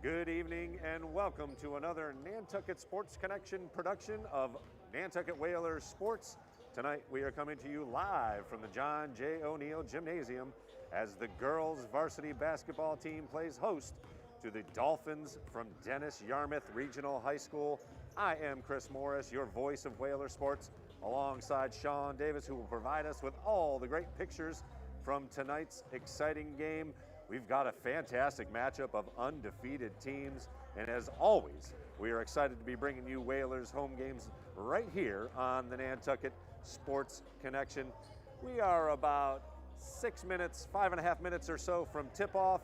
Good evening and welcome to another Nantucket Sports Connection production of Nantucket Whalers Sports. Tonight we are coming to you live from the John J. O'Neill Gymnasium as the girls varsity basketball team plays host to the Dolphins from Dennis-Yarmouth Regional High School. I am Chris Morris, your voice of Whaler Sports, alongside Sean Davis, who will provide us with all the great pictures from tonight's exciting game. We've got a fantastic matchup of undefeated teams, and as always, we are excited to be bringing you Whalers home games right here on the Nantucket Sports Connection. We are about 5.5 minutes or so from tip-off,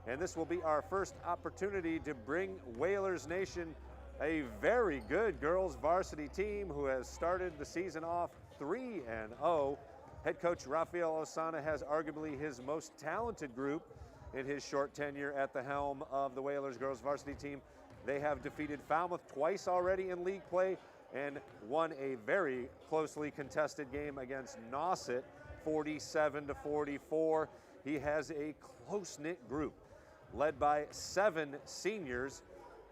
and this will be our first opportunity to bring Whalers Nation a very good girls varsity team who has started the season off 3-0. Head coach Rafael Osana has arguably his most talented group in his short tenure at the helm of the Whalers girls varsity team. They have defeated Falmouth twice already in league play and won a very closely contested game against Nauset, 47-44. He has a close-knit group led by 7 seniors.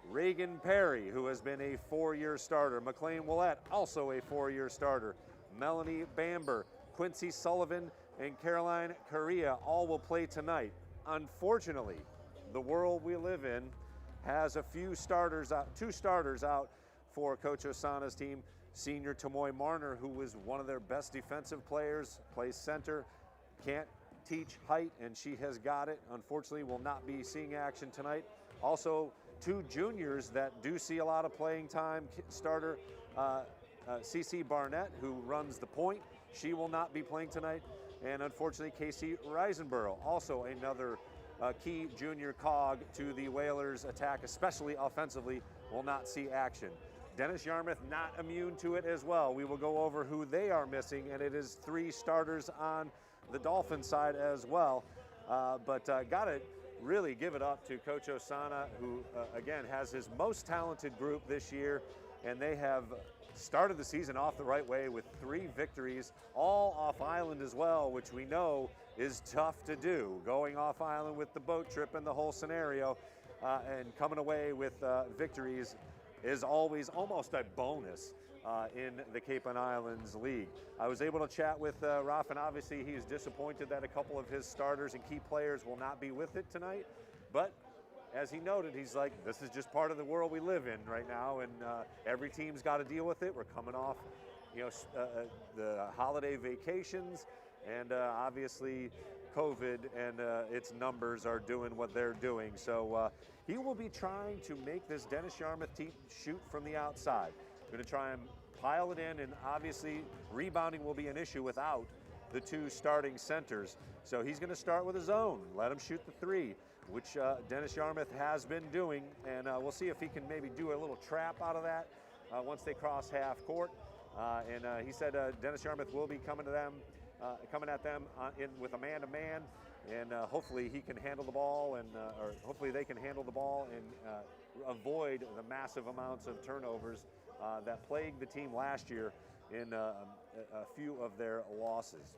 Reagan Perry, who has been a 4-year starter. McLean Willette, also a 4-year starter. Melanie Bamber, Quincy Sullivan, and Caroline Correa all will play tonight. Unfortunately, the world we live in has a few starters out, 2 starters out for Coach Osana's team. Senior Tomoy Marner, who was one of their best defensive players, plays center, can't teach height, and she has got it. Unfortunately, will not be seeing action tonight. Also, 2 juniors that do see a lot of playing time. Starter CC Barnett, who runs the point, she will not be playing tonight. And unfortunately, Casey Reisenborough, also another key junior cog to the Whalers' attack, especially offensively, will not see action. Dennis-Yarmouth not immune to it as well. We will go over who they are missing, and it is 3 starters on the Dolphin side as well. But got to really give it up to Coach Osana, who, again, has his most talented group this year, and they have started the season off the right way with 3 victories, all off island as well, which we know is tough to do. Going off island with the boat trip and the whole scenario, and coming away with victories is always almost a bonus in the Cape and Islands League. I was able to chat with Raf, and obviously he's disappointed that a couple of his starters and key players will not be with it tonight, but as he noted, he's like, this is just part of the world we live in right now, and every team's got to deal with it. We're coming off, the holiday vacations, and obviously COVID and its numbers are doing what they're doing. So he will be trying to make this Dennis-Yarmouth team shoot from the outside. Going to try and pile it in, and obviously rebounding will be an issue without the 2 starting centers. So he's going to start with a zone, let him shoot the 3, which Dennis-Yarmouth has been doing, and we'll see if he can maybe do a little trap out of that once they cross half court. And he said Dennis-Yarmouth will be coming at them with a man-to-man, and hopefully he can handle the ball, and or hopefully they can handle the ball and avoid the massive amounts of turnovers that plagued the team last year in a few of their losses.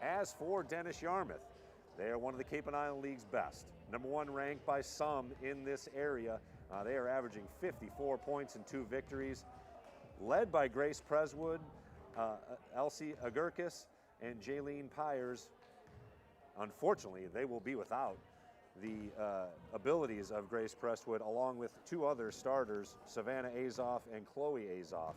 As for Dennis-Yarmouth, they are one of the Cape and Island League's best. Number 1 ranked by some in this area. They are averaging 54 points and 2 victories. Led by Grace Preswood, Elsie Agurkis, and Jaylene Pyers. Unfortunately, they will be without the abilities of Grace Preswood, along with 2 other starters, Savannah Azoff and Chloe Azoff.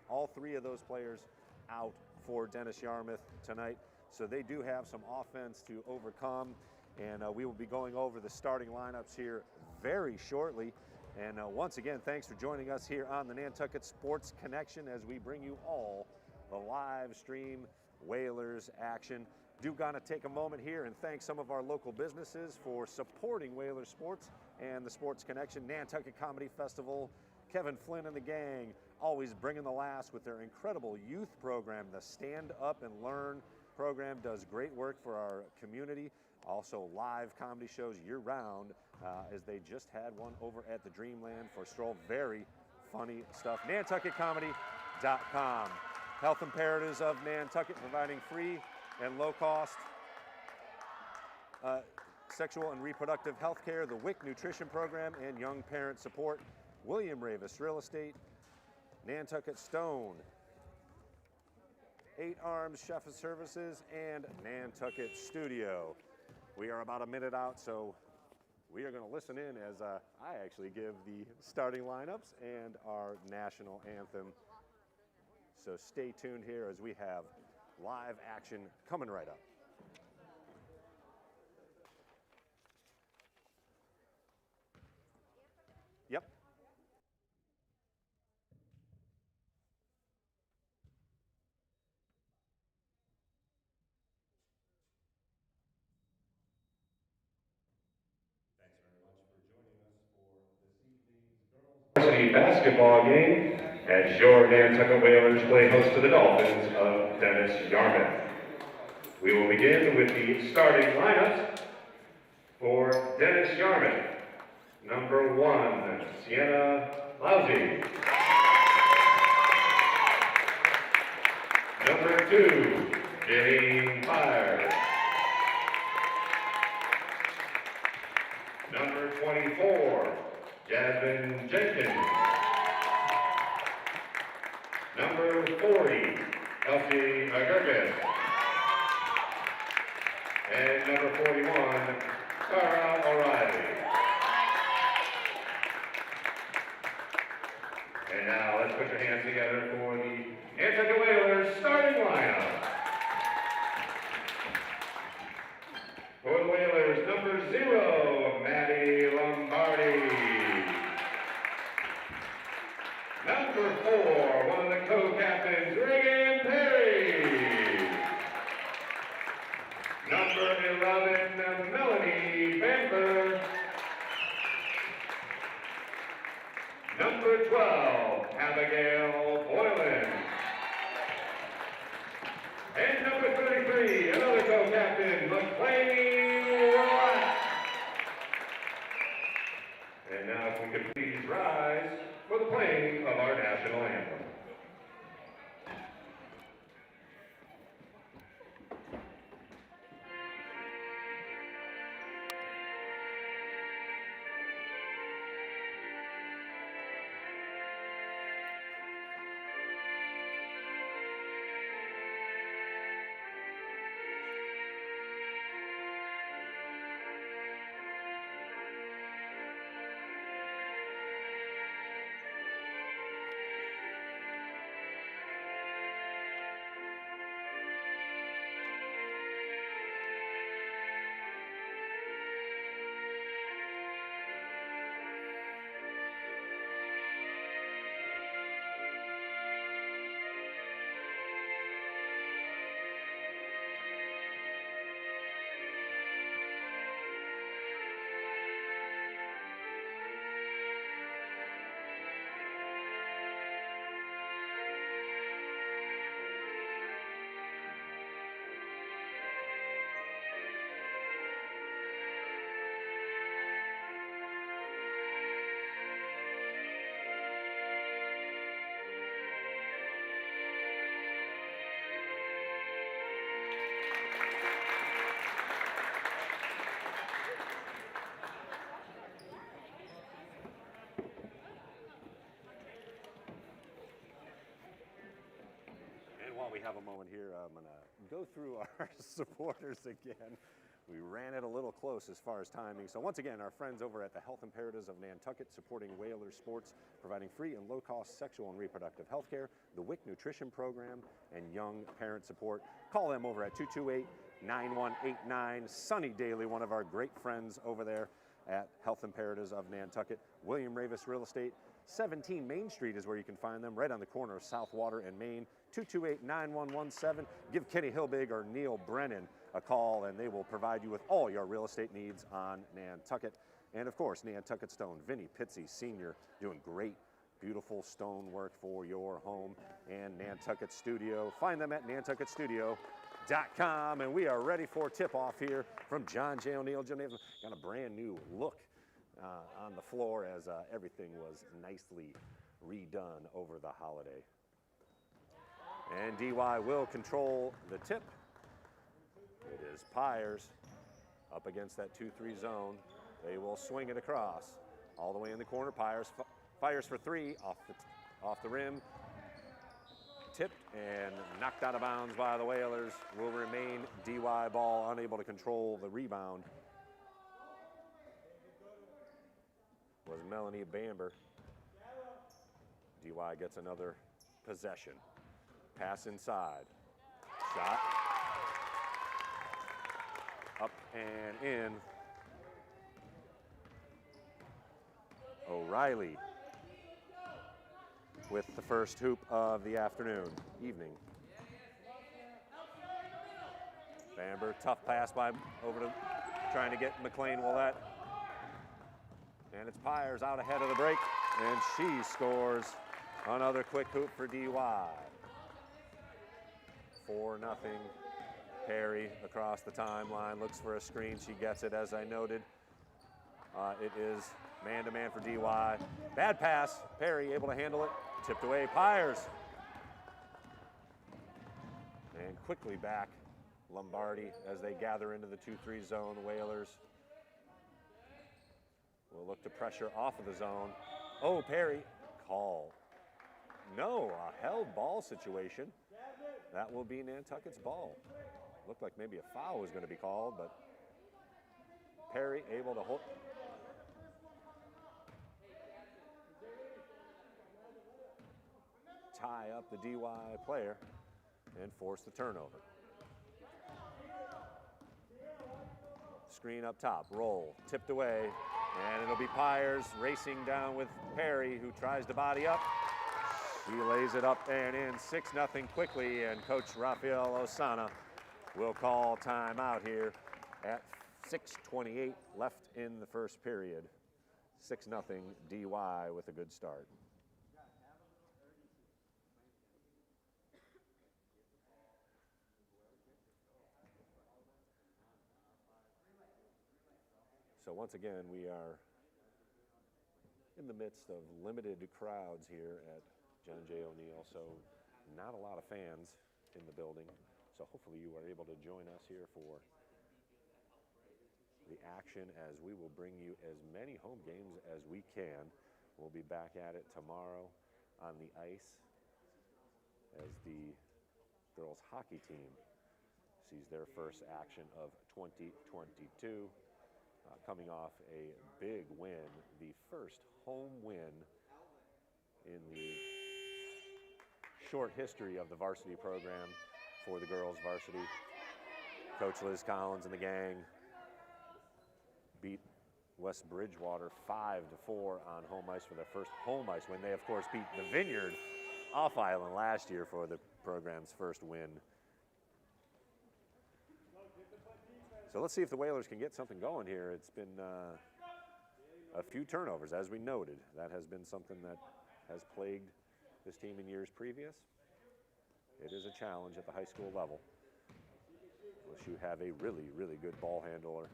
All 3 of those players out for Dennis-Yarmouth tonight. So they do have some offense to overcome, and we will be going over the starting lineups here very shortly. And once again, thanks for joining us here on the Nantucket Sports Connection as we bring you all the live stream Whalers action. Do gotta take a moment here and thank some of our local businesses for supporting Whalers sports and the Sports Connection. Nantucket Comedy Festival, Kevin Flynn and the gang, always bringing the laughs with their incredible youth program. The Stand Up and Learn program does great work for our community. Also live comedy shows year-round, as they just had one over at the Dreamland for Stroll. Very funny stuff. NantucketComedy.com. Health Imperatives of Nantucket, providing free and low-cost Sexual and Reproductive Health Care, the WIC Nutrition Program, and Young Parent Support. William Ravis Real Estate, Nantucket Stone, 8 Arms Chef of Services, and Nantucket Studio. We are about a minute out, so we are going to listen in as I actually give the starting lineups and our national anthem. So stay tuned here as we have live action coming right up. Yep. Varsity basketball game as your Nantucket Whalers play host to the Dolphins of Dennis-Yarmouth. We will begin with the starting lineups for Dennis-Yarmouth. Number 1, Sienna Lousy. Number 2, Jane Fire. Number 24, Jasmine Jenkins. Number 40, Elsie Agurgis. And number 41, Sarah O'Reilly. And now let's put your hands together for the Nantucket Whalers starting lineup. For the Whalers, number 0, Maddie Lombardi. Number 4, one of the co-captains, Regan Perry. Number 11, Melanie Bamber. Number 12, Abigail Boylan. And number 33, another co-captain, McLean Ross. And now if we could please rise for the playing of our national anthem. While we have a moment here, I'm going to go through our supporters again. We ran it a little close as far as timing. So once again, our friends over at the Health Imperatives of Nantucket supporting Whalers sports, providing free and low-cost sexual and reproductive health care, the WIC Nutrition Program, and Young Parent Support. Call them over at 228-9189. Sonny Daly, one of our great friends over there at Health Imperatives of Nantucket. William Ravis Real Estate. 17 Main Street is where you can find them, right on the corner of South Water and Main. 228-9117. Give Kenny Hilbig or Neil Brennan a call, and they will provide you with all your real estate needs on Nantucket. And of course, Nantucket Stone, Vinny Pizzi Sr. doing great, beautiful stone work for your home. And Nantucket Studio, find them at nantucketstudio.com. And we are ready for tip-off here from John J. O'Neill. John O'Neill got a brand new look on the floor as everything was nicely redone over the holiday. And DY will control the tip. It is Pyers. up against that 2-3 zone. They will swing it across. All the way in the corner, Pires fires for three, off the rim. Tipped and knocked out of bounds by the Whalers. Will remain DY ball, unable to control the rebound. Was Melanie Bamber. DY gets another possession. Pass inside. Shot. Up and in. O'Reilly with the first hoop of the evening. Bamber, tough pass over to trying to get McLean Willett. And it's Pires out ahead of the break, and she scores another quick hoop for DY. 4-0. Perry across the timeline, looks for a screen. She gets it, as I noted. It is man-to-man for DY. Bad pass. Perry able to handle it. Tipped away. Pires. And quickly back. Lombardi as they gather into the 2-3 zone. Whalers will look to pressure off of the zone. Oh, Perry. Call. No, a held ball situation. That will be Nantucket's ball. Looked like maybe a foul was going to be called, but Perry able to hold. Tie up the DY player and force the turnover. Screen up top, roll, tipped away, and it'll be Pires racing down with Perry, who tries to body up. He lays it up and in, 6-0 quickly, and Coach Rafael Osana will call timeout here at 6:28 left in the first period. 6-0 DY with a good start. So once again, we are in the midst of limited crowds here at John J. O'Neill, so not a lot of fans in the building. So hopefully you are able to join us here for the action, as we will bring you as many home games as we can. We'll be back at it tomorrow on the ice as the girls hockey team sees their first action of 2022. Coming off a big win, the first home win in the short history of the varsity program for the girls varsity. Coach Liz Collins and the gang beat West Bridgewater 5-4 on home ice for their first home ice win. They, of course, beat the Vineyard off island last year for the program's first win. So let's see if the Whalers can get something going here. It's been a few turnovers, as we noted. That has been something that has plagued this team in years previous. It is a challenge at the high school level, unless you have a really, really good ball handler.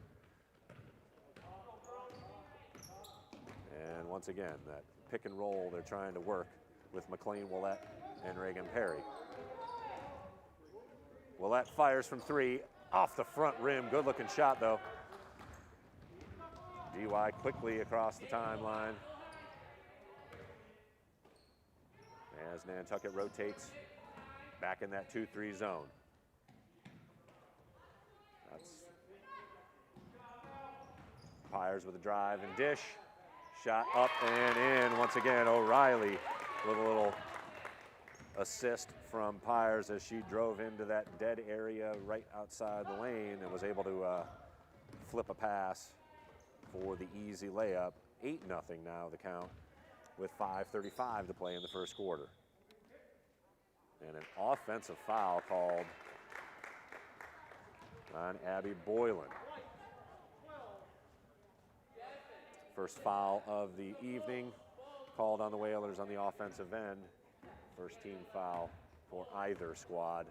And once again, that pick and roll they're trying to work with McLean Willett and Reagan Perry. Willett fires from three. Off the front rim, good looking shot though. DY quickly across the timeline as Nantucket rotates back in that 2-3 zone. That's Pires with a drive and dish. Shot up and in. Once again, O'Reilly with a little assist from Pires as she drove into that dead area right outside the lane and was able to flip a pass for the easy layup. 8-0 now the count with 5:35 to play in the first quarter. And an offensive foul called on Abby Boylan. First foul of the evening called on the Whalers on the offensive end. First team foul for either squad.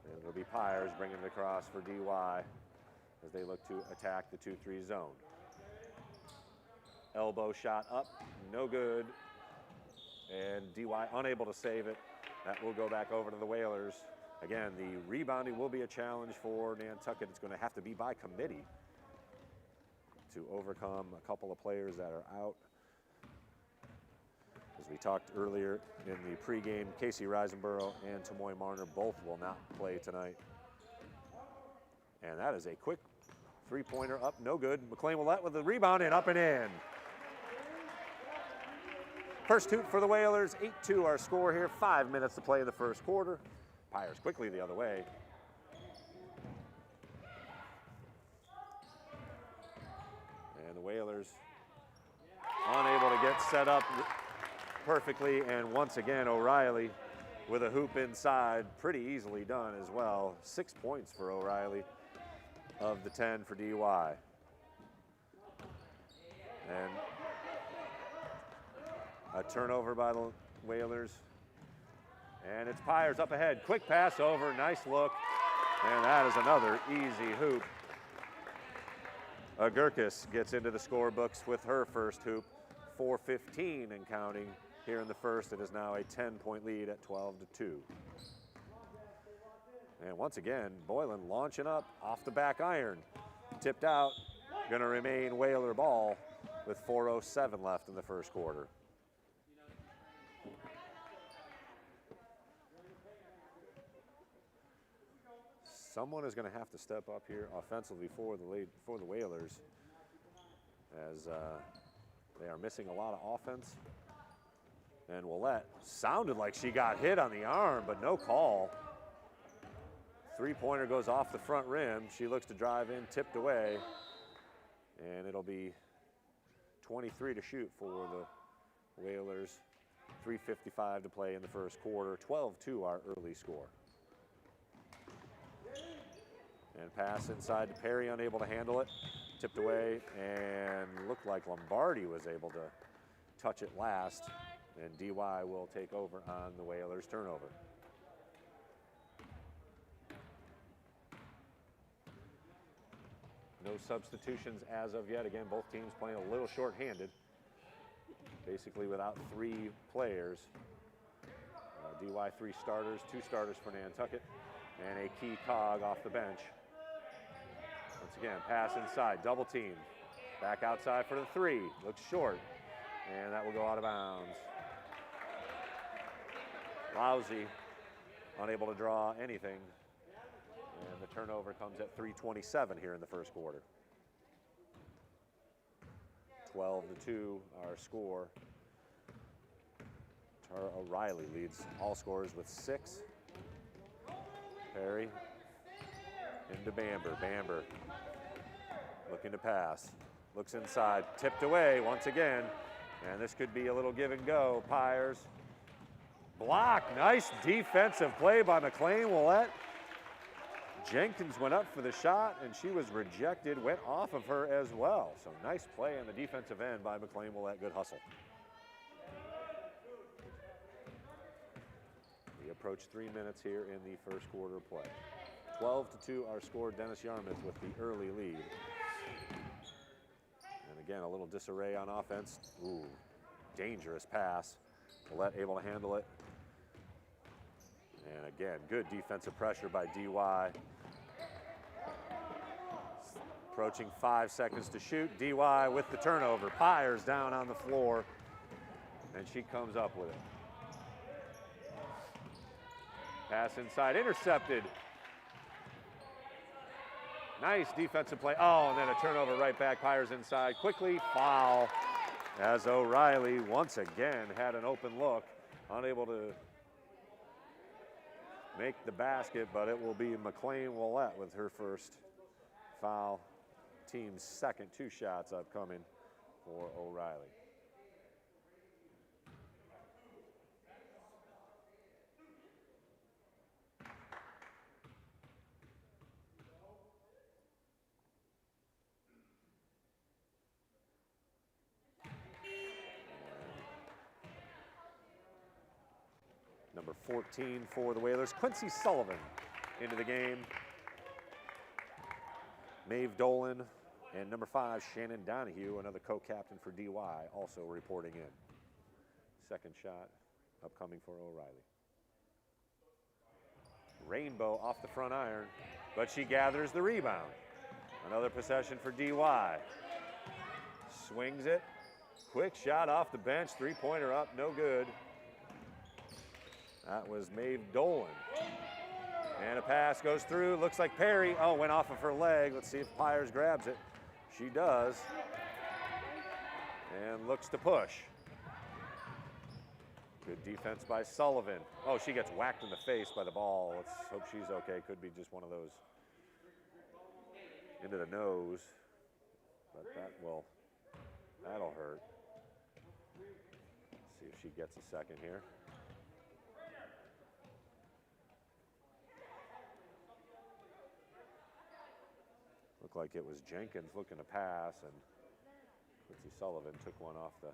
And it'll be Pires bringing it across for DY as they look to attack the 2-3 zone. Elbow shot up, no good. And DY unable to save it. That will go back over to the Whalers. Again, the rebounding will be a challenge for Nantucket. It's going to have to be by committee to overcome a couple of players that are out. As we talked earlier in the pregame, Casey Risenborough and Tamoy Marner both will not play tonight. And that is a quick three-pointer up, no good. McLean Willett with the rebound and up and in. First hoop for the Whalers, 8-2 our score here, 5 minutes to play in the first quarter. Pyers quickly the other way. And the Whalers unable to get set up perfectly, and once again O'Reilly with a hoop inside, pretty easily done as well. 6 points for O'Reilly of the 10 for DY. And a turnover by the Whalers. And it's Pyers up ahead. Quick pass over, nice look. And that is another easy hoop. Agurkis gets into the scorebooks with her first hoop. 4:15 and counting here in the first. It is now a 10-point lead at 12-2. And once again, Boylan launching up off the back iron. Tipped out, gonna remain Whaler ball with 4:07 left in the first quarter. Someone is gonna have to step up here offensively for the Whalers, as they are missing a lot of offense. And Willett sounded like she got hit on the arm, but no call. Three-pointer goes off the front rim. She looks to drive in, tipped away. And it'll be 23 to shoot for the Whalers. 3:55 to play in the first quarter. 12-2 our early score. And pass inside to Perry, unable to handle it. Tipped away, and looked like Lombardi was able to touch it last. And DY will take over on the Whalers turnover. No substitutions as of yet. Again, both teams playing a little short-handed. Basically without 3 players. DY 3 starters, 2 starters for Nantucket, and a key cog off the bench. Once again, pass inside, double team. Back outside for the 3, looks short, and that will go out of bounds. Lousy, unable to draw anything. And the turnover comes at 3:27 here in the first quarter. 12-2 our score. Tara O'Reilly leads all scorers with 6. Perry into Bamber. Bamber looking to pass. Looks inside, tipped away once again. And this could be a little give and go. Pyers. Block, nice defensive play by McLean Willett. Jenkins went up for the shot, and she was rejected, went off of her as well. So nice play on the defensive end by McLean Willett, good hustle. We approach 3 minutes here in the first quarter of play. 12-2 our score, Dennis-Yarmouth with the early lead. And again, a little disarray on offense. Ooh, dangerous pass. Willett able to handle it. And again, good defensive pressure by DY. Approaching 5 seconds to shoot. DY with the turnover. Pyers down on the floor, and she comes up with it. Pass inside, intercepted. Nice defensive play. Oh, and then a turnover right back. Pyers inside quickly. Foul, as O'Reilly once again had an open look, unable to make the basket, but it will be McLean Willett with her first foul. Team's second, 2 shots upcoming for O'Reilly. Number 14 for the Whalers, Quincy Sullivan into the game. Maeve Dolan and number 5, Shannon Donahue, another co-captain for DY, also reporting in. Second shot upcoming for O'Reilly. Rainbow off the front iron, but she gathers the rebound. Another possession for DY. Swings it. Quick shot off the bench. Three-pointer up, no good. That was Maeve Dolan. And a pass goes through. Looks like Perry. Oh, went off of her leg. Let's see if Pyers grabs it. She does. And looks to push. Good defense by Sullivan. Oh, she gets whacked in the face by the ball. Let's hope she's okay. Could be just one of those into the nose. But that'll hurt. Let's see if she gets a second here. Looked like it was Jenkins looking to pass, and Quincy Sullivan took one off the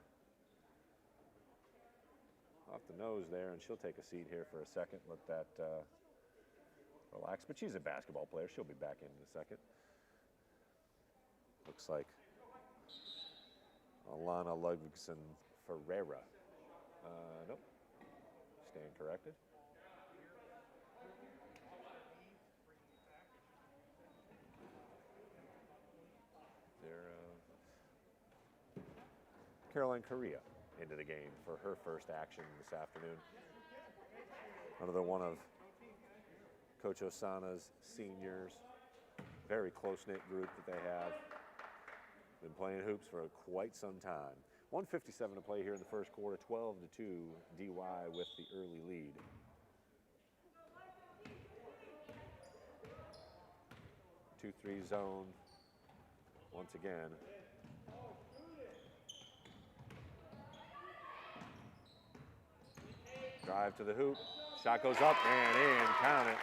nose there, and she'll take a seat here for a second, let that relax. But she's a basketball player. She'll be back in a second. Looks like Alana Ludvigson Ferreira. Nope. Stand corrected. Caroline Correa into the game for her first action this afternoon. Another one of Coach Osana's seniors. Very close-knit group that they have. Been playing hoops for quite some time. 1:57 to play here in the first quarter. 12-2, DY with the early lead. 2-3 zone once again. Drive to the hoop. Shot goes up and in. Count it.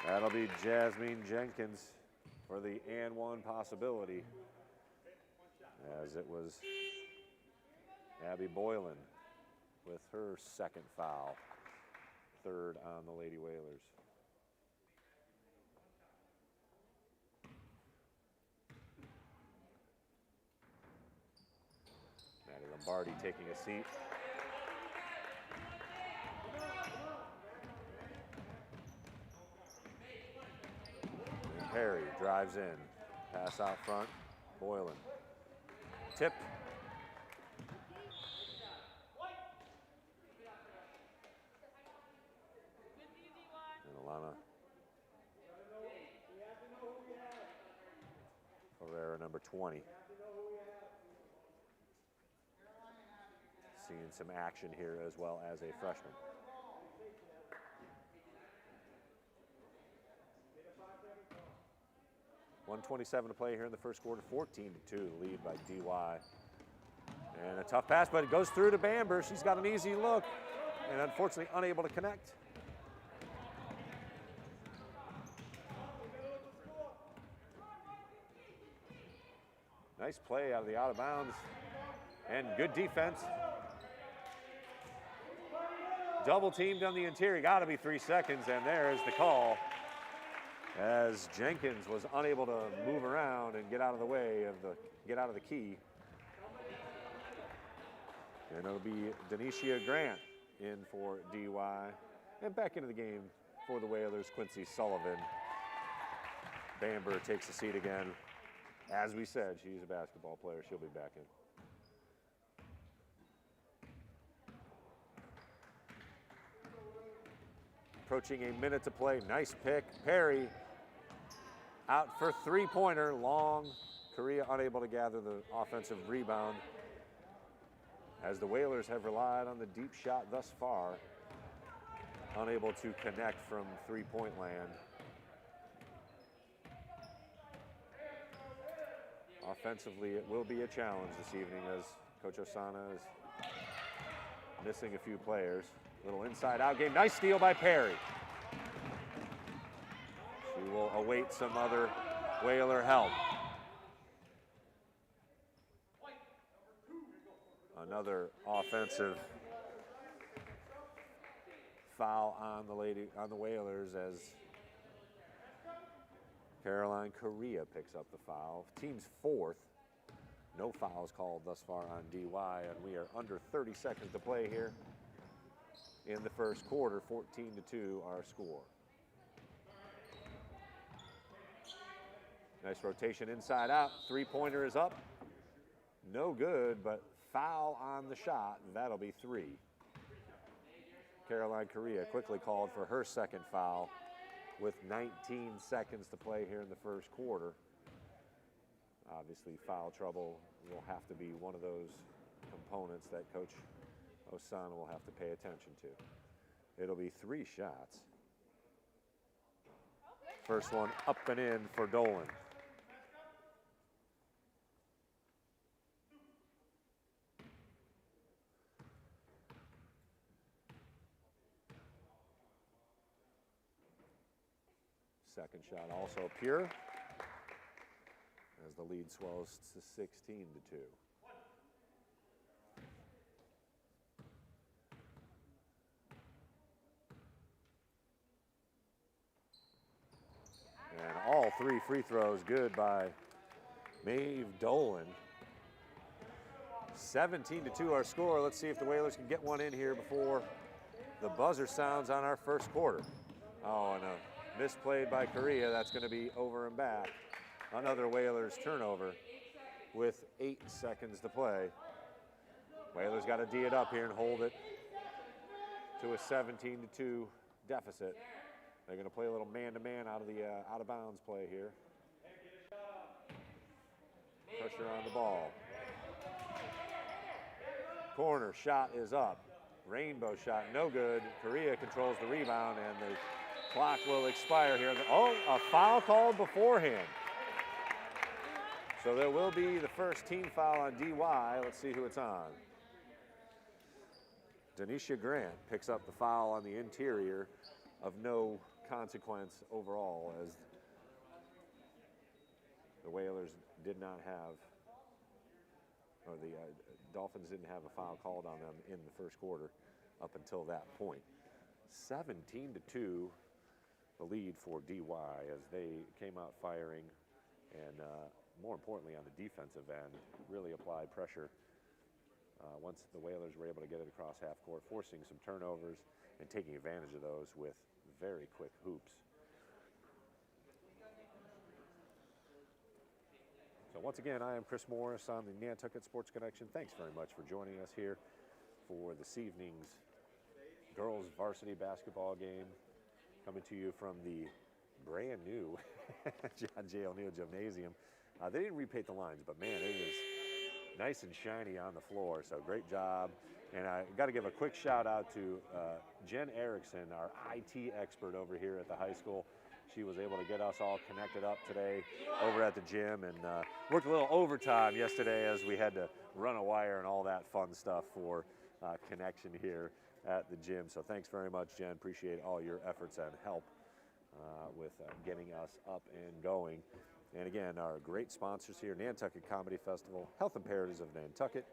That'll be Jasmine Jenkins for the and one possibility, as it was Abby Boylan with her second foul. Third on the Lady Whalers. Maddie Lombardi taking a seat. Perry drives in. Pass out front. Boylan. Tip. And Alana Ferreira, number 20. Seeing some action here as well as a freshman. .127 to play here in the first quarter. 14-2 lead by DY. And a tough pass, but it goes through to Bamber. She's got an easy look and unfortunately unable to connect. Nice play out of the out of bounds and good defense. Double teamed on the interior. Got to be 3 seconds, and there is the call, as Jenkins was unable to move around and get out of the way of the key. And it'll be Denicia Grant in for DY. And back into the game for the Whalers, Quincy Sullivan. Bamber takes a seat again. As we said, she's a basketball player. She'll be back in. Approaching a minute to play. Nice pick. Perry out for three-pointer. Long. Correa unable to gather the offensive rebound, as the Whalers have relied on the deep shot thus far. Unable to connect from three-point land. Offensively, it will be a challenge this evening, as Coach Osana is missing a few players. Little inside-out game. Nice steal by Perry. She will await some other Whaler help. Another offensive foul on the Whalers, as Caroline Correa picks up the foul. Team's fourth. No fouls called thus far on DY, and we are under 30 seconds to play here in the first quarter. 14-2 our score. Nice rotation inside out. Three-pointer is up. No good, but foul on the shot. That'll be 3. Caroline Correa quickly called for her second foul with 19 seconds to play here in the first quarter. Obviously, foul trouble will have to be one of those components that Coach Osana will have to pay attention to. It'll be 3 shots. First one up and in for Dolan. Second shot also pure as the lead swells to 16-2. And all 3 free throws good by Maeve Dolan. 17-2 our score. Let's see if the Whalers can get one in here before the buzzer sounds on our first quarter. Oh, and a misplayed by Correa. That's going to be over and back. Another Whalers turnover with 8 seconds to play. Whalers got to D it up here and hold it to a 17-2 deficit. They're going to play a little man-to-man out of the out-of-bounds play here. Pressure on the ball. Corner shot is up. Rainbow shot, no good. Correa controls the rebound, and the clock will expire here. Oh, a foul called beforehand. So there will be the first team foul on DY. Let's see who it's on. Denisha Grant picks up the foul on the interior of no consequence overall, as the Whalers did not have, or the Dolphins didn't have a foul called on them in the first quarter up until that point. 17-2, the lead for DY as they came out firing and more importantly on the defensive end, really applied pressure once the Whalers were able to get it across half court, forcing some turnovers and taking advantage of those with very quick hoops. So once again, I am Chris Morris on the Nantucket Sports Connection. Thanks very much for joining us here for this evening's girls varsity basketball game, coming to you from the brand new John J. O'Neill Gymnasium. They didn't repaint the lines, but man, it is nice and shiny on the floor, so great job. And I got to give a quick shout out to Jen Erickson, our IT expert over here at the high school. She was able to get us all connected up today over at the gym, and worked a little overtime yesterday as we had to run a wire and all that fun stuff for connection here at the gym. So thanks very much, Jen. Appreciate all your efforts and help with getting us up and going. And again, our great sponsors here: Nantucket Comedy Festival, Health Imperatives of Nantucket,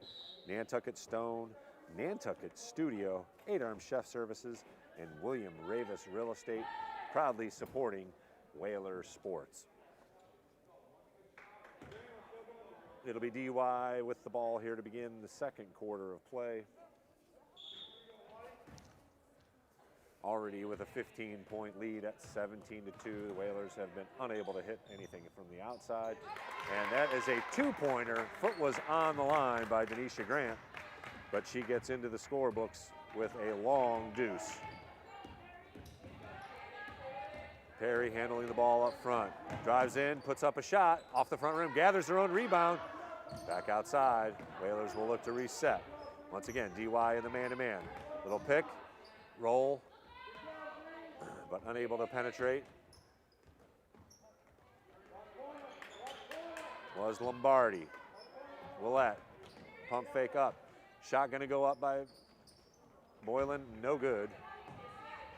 Nantucket Stone, Nantucket Studio, 8 Arm Chef Services, and William Ravis Real Estate, proudly supporting Whaler sports. It'll be DY with the ball here to begin the second quarter of play. Already with a 15-point lead at 17-2. The Whalers have been unable to hit anything from the outside. And that is a 2-pointer. Foot was on the line by Denisha Grant, but she gets into the scorebooks with a long deuce. Perry handling the ball up front. Drives in, puts up a shot off the front rim, gathers her own rebound. Back outside. Whalers will look to reset. Once again, DY in the man-to-man. Little pick, roll, but unable to penetrate. Was Lombardi. Willette, pump fake up. Shot gonna go up by Boylan, no good.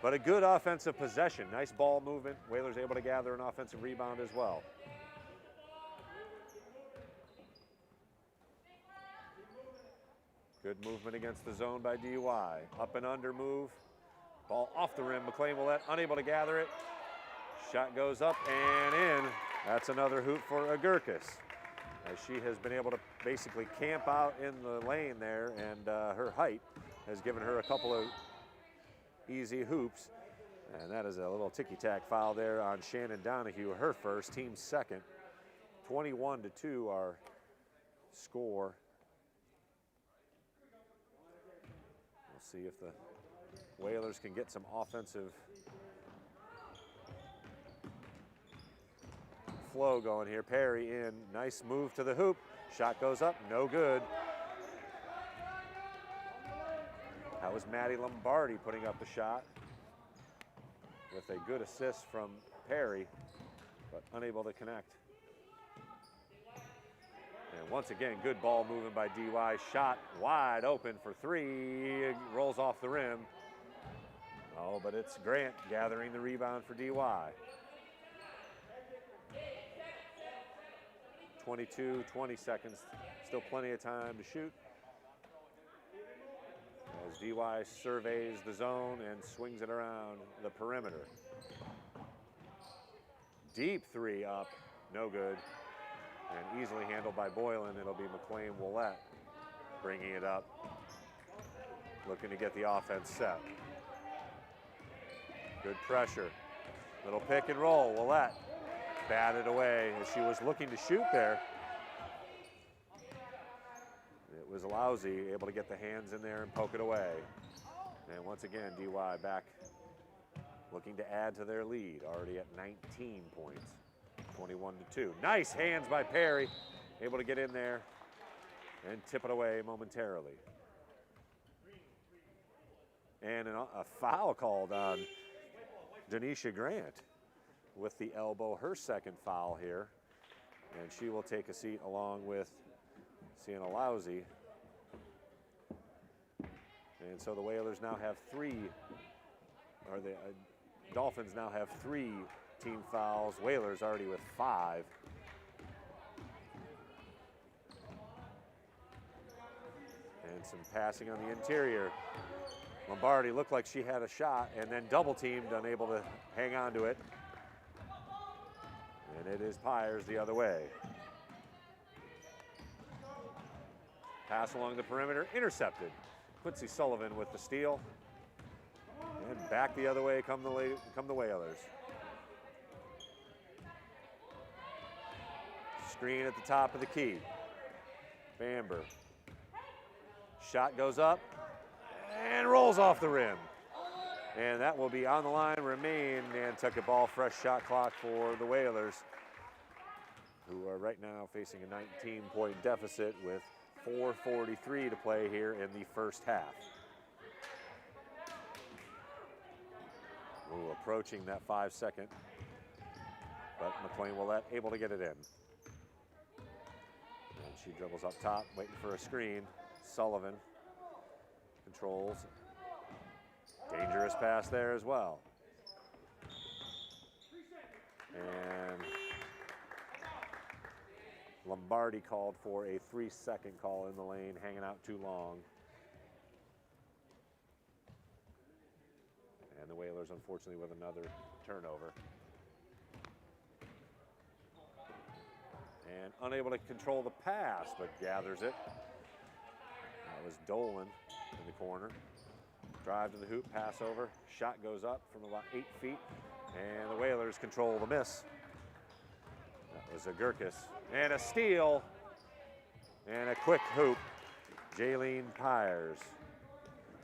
But a good offensive possession. Nice ball movement. Whalers able to gather an offensive rebound as well. Good movement against the zone by DY. Up and under move. Ball off the rim. McLean Willette unable to gather it. Shot goes up and in. That's another hoop for Agurkis, as she has been able to basically camp out in the lane there, and her height has given her a couple of easy hoops. And that is a little ticky-tack foul there on Shannon Donahue, her first, team's second. 21-2 our score. We'll see if the Whalers can get some offensive flow going here. Perry in, nice move to the hoop. Shot goes up, no good. That was Maddie Lombardi putting up the shot with a good assist from Perry, but unable to connect. And once again, good ball movement by DY. Shot wide open for three, rolls off the rim. Oh, but it's Grant gathering the rebound for DY. 22, 20 seconds, still plenty of time to shoot. As DY surveys the zone and swings it around the perimeter. Deep three up, no good. And easily handled by Boylan. It'll be McLean Willett bringing it up, looking to get the offense set. Good pressure. Little pick and roll. Willett batted away as she was looking to shoot there. It was lousy, able to get the hands in there and poke it away. And once again, DY back looking to add to their lead, already at 19 points, 21-2. Nice hands by Perry, able to get in there and tip it away momentarily. And a foul called on Denisha Grant with the elbow, her second foul here. And she will take a seat along with Sienna Lousy. And so the Whalers now have the Dolphins now have 3 team fouls. Whalers already with 5. And some passing on the interior. Lombardi looked like she had a shot and then double teamed, unable to hang on to it. And it is Pyers the other way. Pass along the perimeter, intercepted. Quincy Sullivan with the steal. And back the other way come the Whalers. Screen at the top of the key. Bamber. Shot goes up and rolls off the rim. And that will be on the line, remain Nantucket ball, fresh shot clock for the Whalers, who are right now facing a 19-point deficit with 4:43 to play here in the first half. Ooh, approaching that 5-second, but McLean Willett able to get it in. And she dribbles up top, waiting for a screen. Sullivan controls. Dangerous pass there as well. And Lombardi called for a 3-second call in the lane, hanging out too long. And the Whalers, unfortunately, with another turnover. And unable to control the pass, but gathers it. That was Dolan in the corner. Drive to the hoop, pass over. Shot goes up from about 8 feet. And the Whalers control the miss. That was a Gurkis. And a steal. And a quick hoop. Jaylene Pyers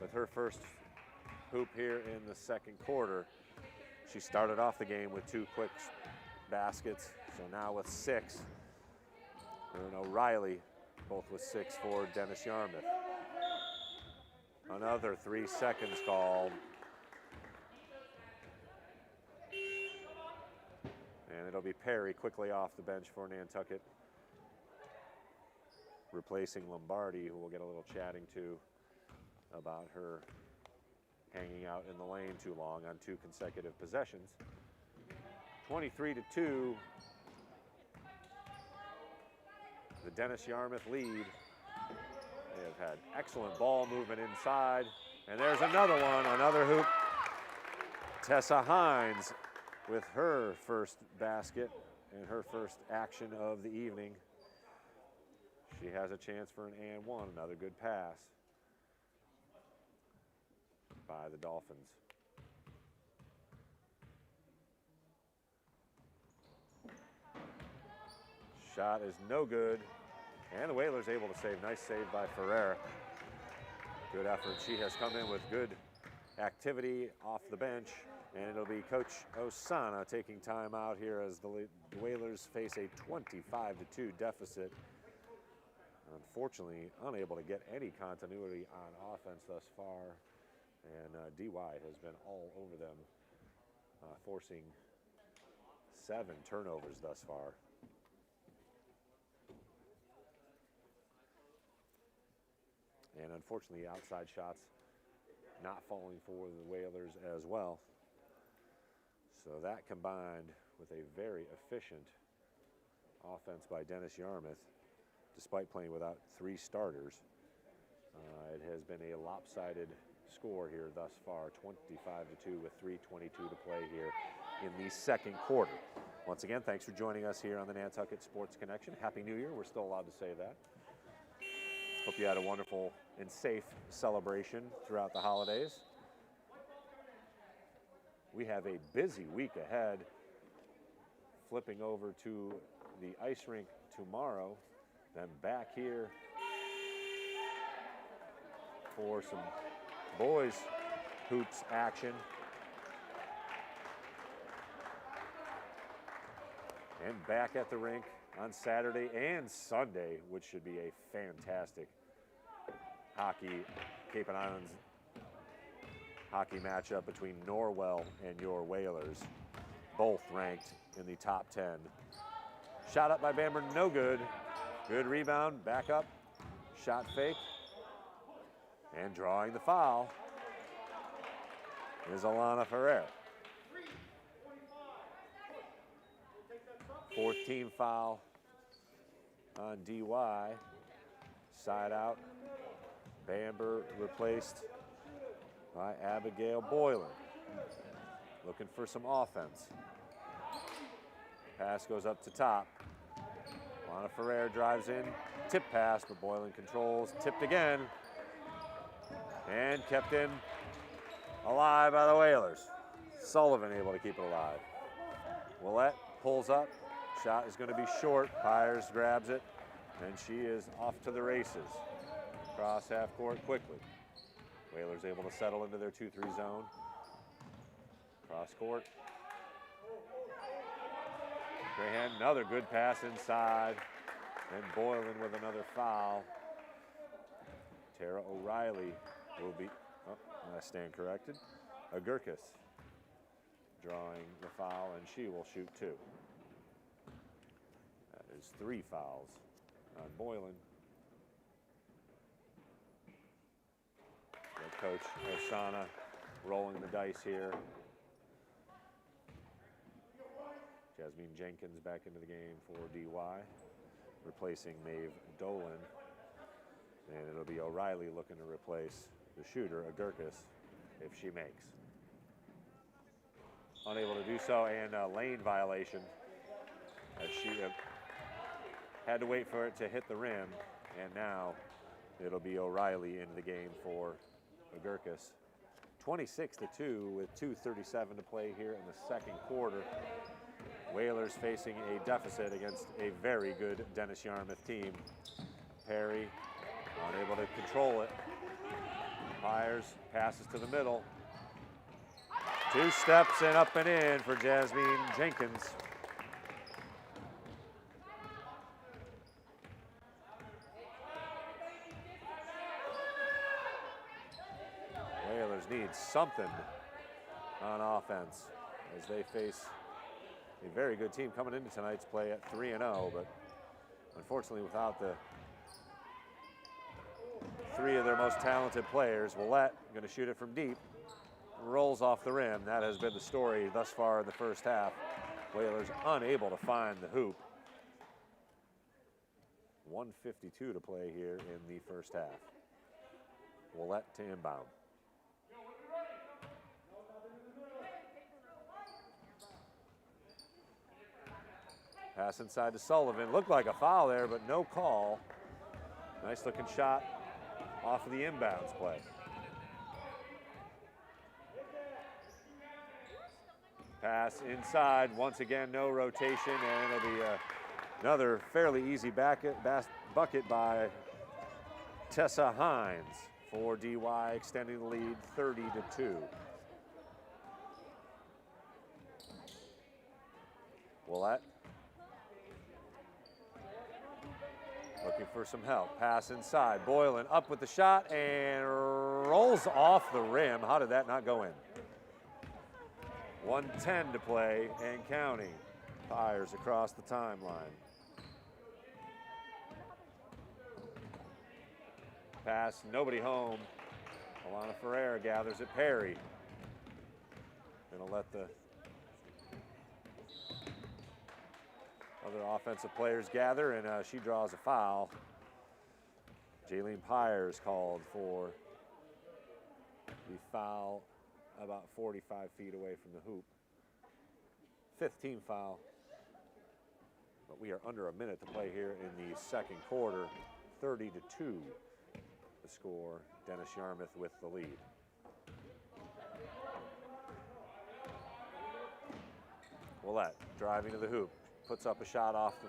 with her first hoop here in the second quarter. She started off the game with 2 quick baskets, so now with 6. And O'Reilly both with 6 for Dennis-Yarmouth. Another 3 seconds called. And it'll be Perry quickly off the bench for Nantucket, replacing Lombardi, who we'll get a little chatting to about her hanging out in the lane too long on 2 consecutive possessions. 23-2. The Dennis-Yarmouth lead. They have had excellent ball movement inside. And there's another one, another hoop. Tessa Hines with her first basket and her first action of the evening. She has a chance for an and one, another good pass by the Dolphins. Shot is no good. And the Whalers able to save. Nice save by Ferrer. Good effort. She has come in with good activity off the bench. And it'll be Coach Osana taking time out here as the Whalers face a 25-2 deficit. Unfortunately, unable to get any continuity on offense thus far. And DY has been all over them, forcing 7 turnovers thus far. And unfortunately, outside shots not falling for the Whalers as well. So that combined with a very efficient offense by Dennis-Yarmouth, despite playing without 3 starters, it has been a lopsided score here thus far, 25-2 with 3:22 to play here in the second quarter. Once again, thanks for joining us here on the Nantucket Sports Connection. Happy New Year. We're still allowed to say that. Hope you had a wonderful and safe celebration throughout the holidays. We have a busy week ahead. Flipping over to the ice rink tomorrow, then back here for some boys hoops action. And back at the rink on Saturday and Sunday, which should be a fantastic Cape and Islands hockey matchup between Norwell and your Whalers, both ranked in the top 10. Shot up by Bamber, no good. Good rebound, back up, shot fake, and drawing the foul is Alana Ferrer. 4th team foul on DY. Side out. Bamber replaced by Abigail Boylan. Looking for some offense. Pass goes up to top. Alana Ferrer drives in. Tip pass, but Boylan controls. Tipped again. And kept in alive by the Whalers. Sullivan able to keep it alive. Willette pulls up. Shot is going to be short. Pyers grabs it, and she is off to the races. Cross half court quickly. Whalers able to settle into their 2-3 zone. Cross court. Grayhan, another good pass inside. And Boylan with another foul. Tara O'Reilly will be, I stand corrected. Agurkis drawing the foul, and she will shoot 2. That is 3 fouls on Boylan. Head coach Osana rolling the dice here. Jasmine Jenkins back into the game for DY, replacing Maeve Dolan. And it'll be O'Reilly looking to replace the shooter, Agurkis, if she makes. Unable to do so, and a lane violation as she had to wait for it to hit the rim, and now it'll be O'Reilly into the game for Agurkis. 26-2 with 2:37 to play here in the second quarter. Whalers facing a deficit against a very good Dennis-Yarmouth team. Perry unable to control it. Pyers passes to the middle. 2 steps and up and in for Jasmine Jenkins. Whalers need something on offense as they face a very good team coming into tonight's play at 3-0, but unfortunately without the 3 of their most talented players. Willette going to shoot it from deep. Rolls off the rim. That has been the story thus far in the first half. Whalers unable to find the hoop. 1:52 to play here in the first half. Willette to inbound. Pass inside to Sullivan. Looked like a foul there, but no call. Nice looking shot off of the inbounds play. Pass inside. Once again, no rotation, and it'll be a Another fairly easy bucket by Tessa Hines for DY, extending the lead 30-2. Willett looking for some help. Pass inside. Boylan up with the shot and rolls off the rim. How did that not go in? 1:10 to play and counting. Fires across the timeline. Pass, nobody home. Alana Ferreira gathers at Perry. Gonna let the other offensive players gather, and she draws a foul. Jaylene Pyers called for the foul about 45 feet away from the hoop. 5th team foul. But we are under a minute to play here in the second quarter. 30-2 the score. Dennis-Yarmouth with the lead. Willett driving to the hoop. Puts up a shot off the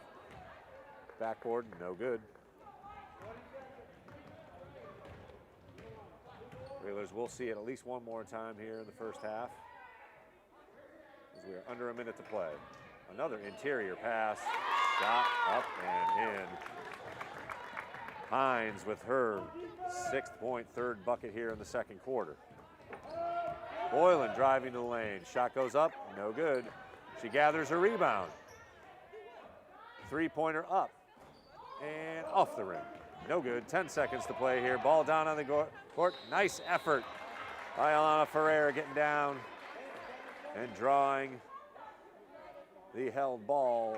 backboard. No good. Whalers will see it at least one more time here in the first half, as we are under a minute to play. Another interior pass, shot up and in. Hines with her 6th point, 3rd bucket here in the second quarter. Boylan driving to the lane, shot goes up, no good. She gathers a rebound. 3-pointer up and off the rim. No good. 10 seconds to play here. Ball down on the court. Nice effort by Alana Ferreira getting down and drawing the held ball.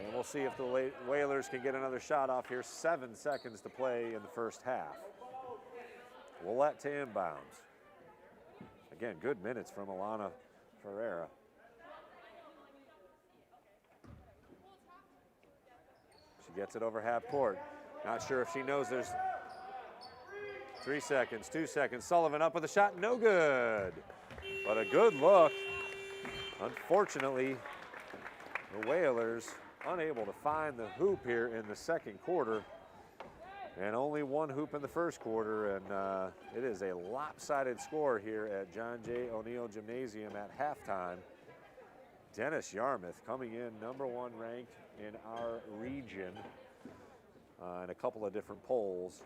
And we'll see if the Whalers can get another shot off here. 7 seconds to play in the first half. Willett to inbounds. Again, good minutes from Alana Ferreira. She gets it over half court. Not sure if she knows there's 3 seconds, 2 seconds. Sullivan up with a shot, no good. But a good look. Unfortunately, the Whalers unable to find the hoop here in the second quarter. And only one hoop in the first quarter, and it is a lopsided score here at John J. O'Neill Gymnasium at halftime. Dennis-Yarmouth coming in #1 ranked in our region in a couple of different polls,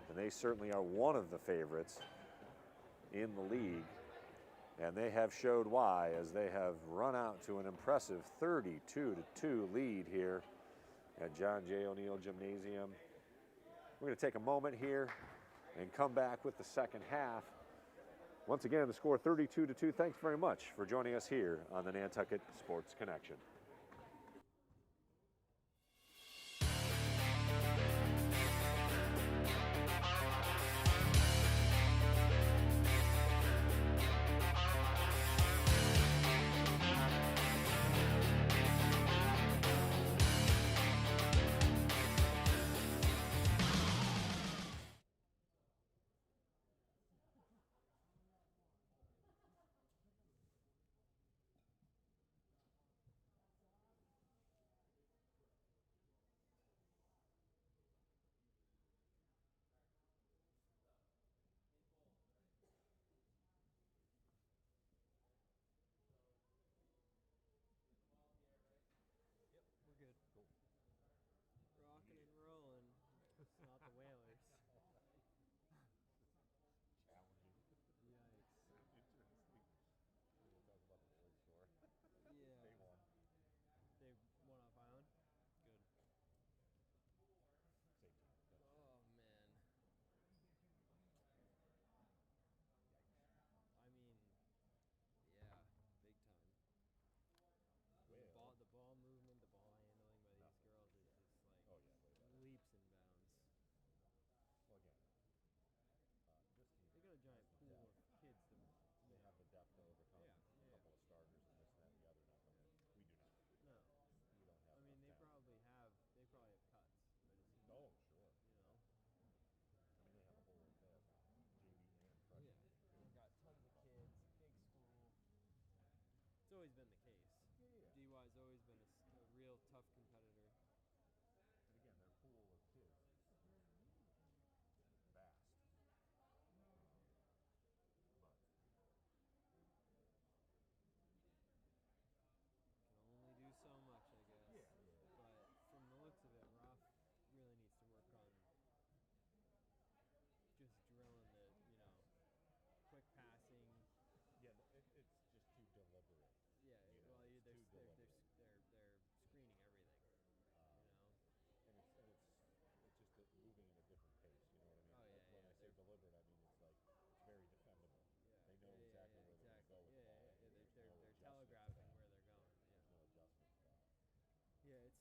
and they certainly are one of the favorites in the league, and they have showed why, as they have run out to an impressive 32-2 lead here at John J. O'Neill Gymnasium. We're going to take a moment here and come back with the second half. Once again, the score 32-2. Thanks very much for joining us here on the Nantucket Sports Connection.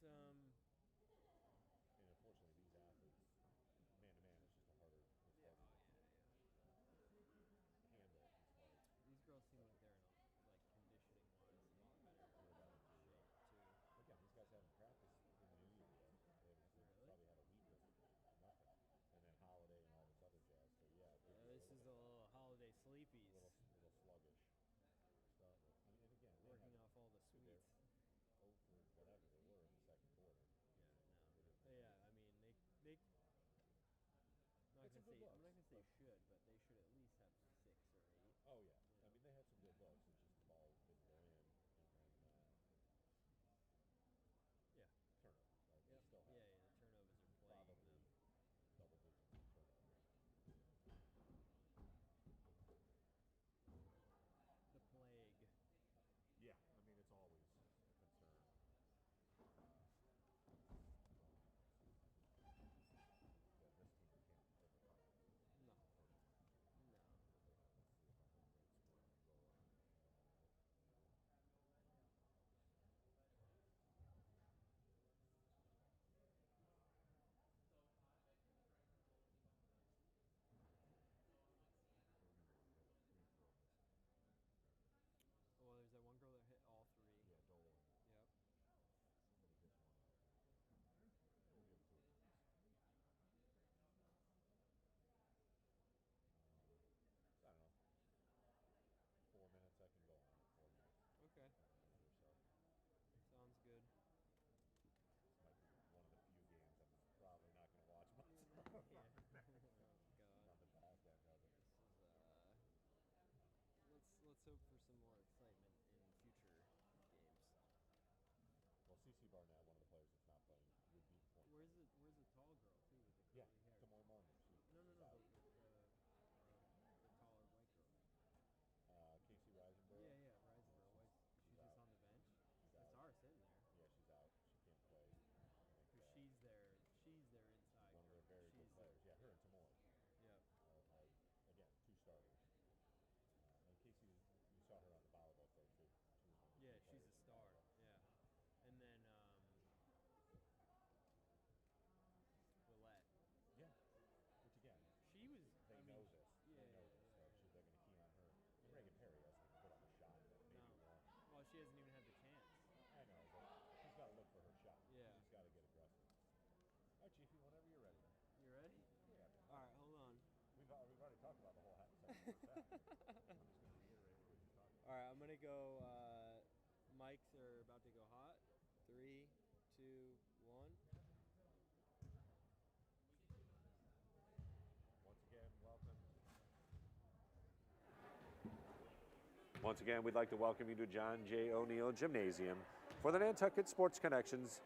And unfortunately, these athletes, man-to-man, is just a harder, handle. It's hard. These girls seem like they're in conditioning-wise a lot better shape too. Again, these guys haven't practiced in the new year yet. They probably had a week of nothing, and then holiday and all this other jazz. So yeah, This is a little holiday sleepies. A little sluggish. Start with. I mean, and again, working off all the sweets. Oh, for whatever they were in the second quarter. Yeah, no. Yeah, I mean they. I'm not gonna say should, but they should at least have 6 or 8. Oh yeah, I mean they had some good looks. It's just the ball didn't go in, and then turnovers. Right? Yep. They still have the turnovers are plaguing them. Double-digit turnovers. The plague. Yeah, I mean it's always a concern. This team can't overcome it. No. Let's see if I have a great score on goal. Well, there's that one girl that hit all 3. Yeah, Dolan. Yep. Somebody hit one out. We'll give it to it. I don't know. 4 minutes I can go on. 4 minutes. Okay. So. Sounds good. This might be one of the few games I'm probably not going to watch much. Yeah. Oh God. On the back end of it. This is let's hope for some more excitement in future games. Well, CC Barnett, one of the players that's not playing, would be the point. Where's the tall girl too with the curly hair? Des Moines Martin. No, the taller white girl. Casey Risenborough. Yeah, Risenborough. She's just out on the bench. I saw her sitting there. Yeah, she's out. She can't play. Because she's their inside. One of their very good players. Yeah, her and Tamoy. Yeah. Again, 2 starters. And Casey, you saw her on the volleyball court too. She's a star. Yeah. And then Willette. Yeah. Which again, she was. They know this. Yeah. They know this. So they're going to key on her. And Reagan Perry hasn't even put up a shot yet. Maybe one. Well, she hasn't even had the chance. I know, but she's got to look for her shot. Yeah. She's got to get aggressive. All right, Chiefy, whenever you're ready. You ready? Yeah. All right, hold on. We've already talked about the whole half second first half. I'm just going to reiterate what we talked about. All right, I'm going to go. Mics are about to go hot. 3, 2, 1. Once again, we'd like to welcome you to John J. O'Neill Gymnasium for the Nantucket Sports Connections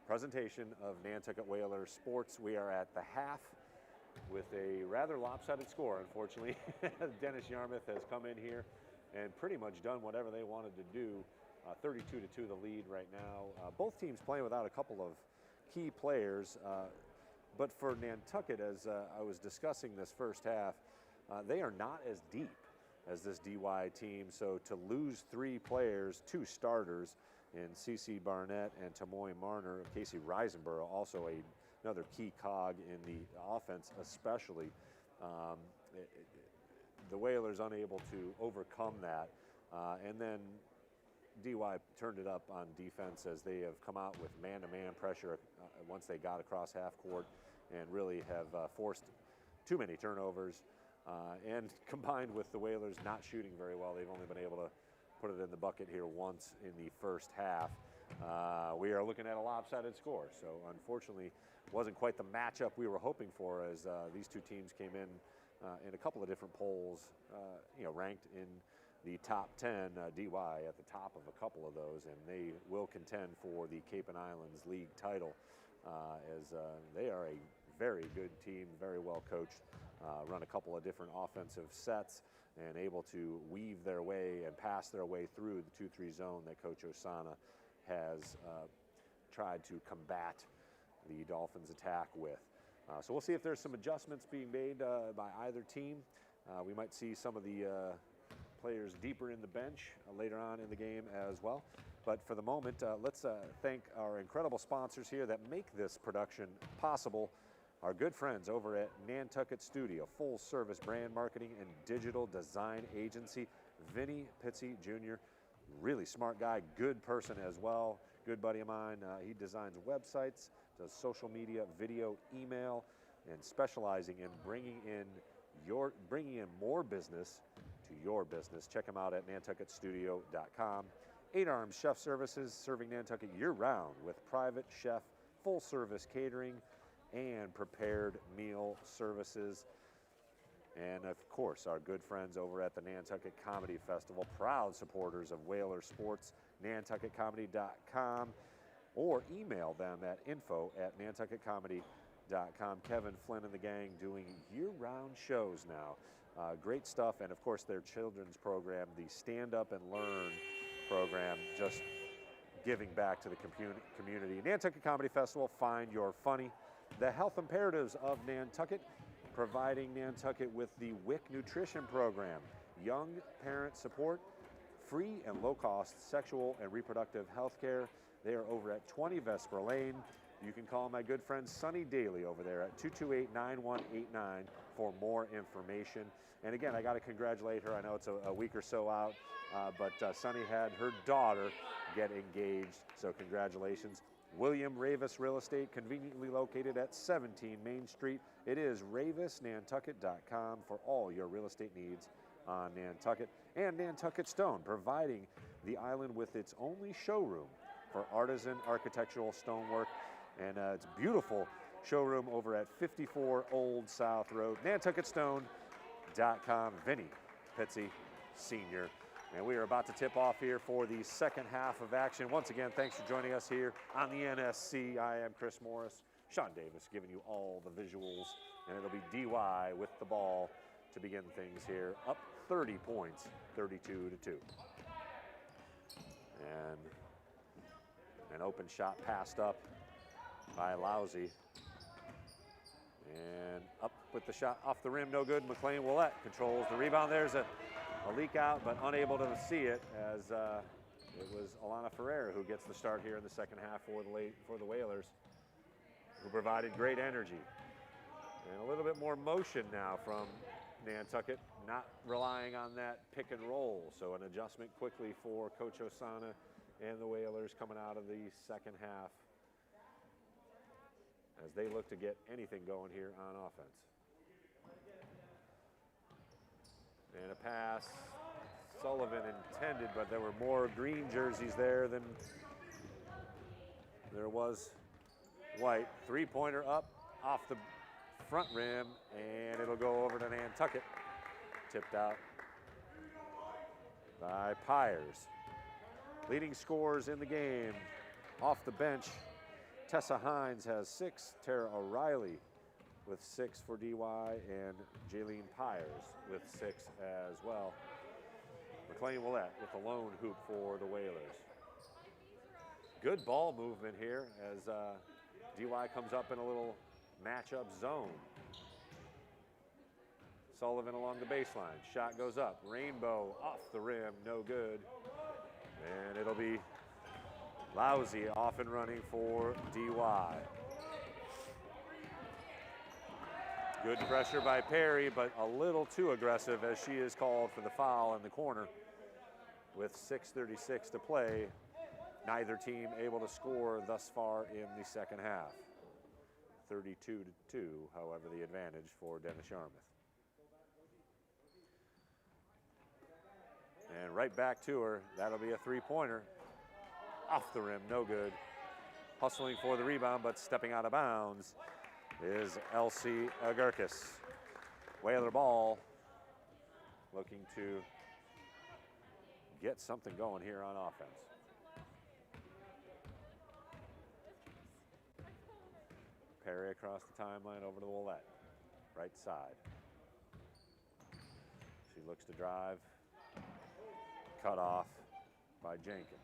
presentation of Nantucket Whaler Sports. We are at the half with a rather lopsided score, unfortunately. Dennis-Yarmouth has come in here and pretty much done whatever they wanted to do. 32-2 the lead right now. Both teams playing without a couple of key players. But for Nantucket, as I was discussing this first half, they are not as deep as this DY team. So to lose 3 players, 2 starters in CC Barnett and Tamoy Marner, Casey Risenborough, also another key cog in the offense, especially. The Whalers unable to overcome that. And then DY turned it up on defense as they have come out with man-to-man pressure once they got across half court and really have forced too many turnovers. And combined with the Whalers not shooting very well, they've only been able to put it in the bucket here once in the first half. We are looking at a lopsided score, so unfortunately wasn't quite the matchup we were hoping for as these two teams came in a couple of different polls, ranked in the top 10, DY at the top of a couple of those, and they will contend for the Cape and Islands League title as they are a very good team, very well coached, run a couple of different offensive sets and able to weave their way and pass their way through the 2-3 zone that Coach Osana has tried to combat the Dolphins' attack with. So we'll see if there's some adjustments being made by either team. We might see some of the players deeper in the bench later on in the game as well. But for the moment, let's thank our incredible sponsors here that make this production possible. Our good friends over at Nantucket Studio, full service brand marketing and digital design agency. Vinny Pizzi Jr., really smart guy, good person as well, good buddy of mine. He designs websites, does social media, video, email, and specializing in bringing in more business to your business. Check him out at nantucketstudio.com. 8 Arms Chef Services, serving Nantucket year-round with private chef, full-service catering, and prepared meal services. And of course, our good friends over at the Nantucket Comedy Festival, proud supporters of Whaler Sports, nantucketcomedy.com, or email them at info@nantucketcomedy.com. Kevin Flynn and the gang doing year-round shows now. Great stuff, and of course their children's program, the Stand Up and Learn program, just giving back to the community. Nantucket Comedy Festival, find your funny. The health imperatives of Nantucket, providing Nantucket with the WIC nutrition program, young parent support, free and low-cost sexual and reproductive health care. They are over at 20 Vesper Lane. You can call my good friend Sunny Daly over there at 228-9189 for more information. And again, I got to congratulate her. I know it's a week or so out, but Sunny had her daughter get engaged, so congratulations. William Ravis Real Estate, conveniently located at 17 Main Street. It is ravisnantucket.com for all your real estate needs on Nantucket. And Nantucket Stone, providing the island with its only showroom for artisan architectural stonework. And it's a beautiful showroom over at 54 Old South Road. NantucketStone.com. Vinny Pizzi Sr. And we are about to tip off here for the second half of action. Once again, thanks for joining us here on the NSC. I am Chris Morris. Sean Davis giving you all the visuals. And it'll be DY with the ball to begin things here. Up 30 points, 32-2. And an open shot passed up by Lousy. And up with the shot off the rim, no good. McLean Willett controls the rebound. There's a leak out, but unable to see it, as it was Alana Ferreira who gets the start here in the second half for the Whalers, who provided great energy. And a little bit more motion now from Nantucket, not relying on that pick and roll. So an adjustment quickly for Coach Osana and the Whalers coming out of the second half, as they look to get anything going here on offense. And a pass, Sullivan intended, but there were more green jerseys there than there was white. Three-pointer up off the front rim, and it'll go over to Nantucket. Tipped out by Pyers. Leading scorers in the game, off the bench, Tessa Hines has 6, Tara O'Reilly with 6 for DY, and Jaylene Pyers with 6 as well. McLean Willett with the lone hoop for the Whalers. Good ball movement here as DY comes up in a little matchup zone. Sullivan along the baseline, shot goes up, Rainbow off the rim, no good. And it'll be Lousy off and running for DY. Good pressure by Perry, but a little too aggressive as she is called for the foul in the corner. With 6:36 to play, neither team able to score thus far in the second half. 32-2, however, the advantage for Dennis-Yarmouth. And right back to her. That'll be a three-pointer. Off the rim, no good. Hustling for the rebound, but stepping out of bounds is Elsie Agurkis. Whaler ball, looking to get something going here on offense. Perry across the timeline over to Willett, right side. She looks to drive, cut off by Jenkins.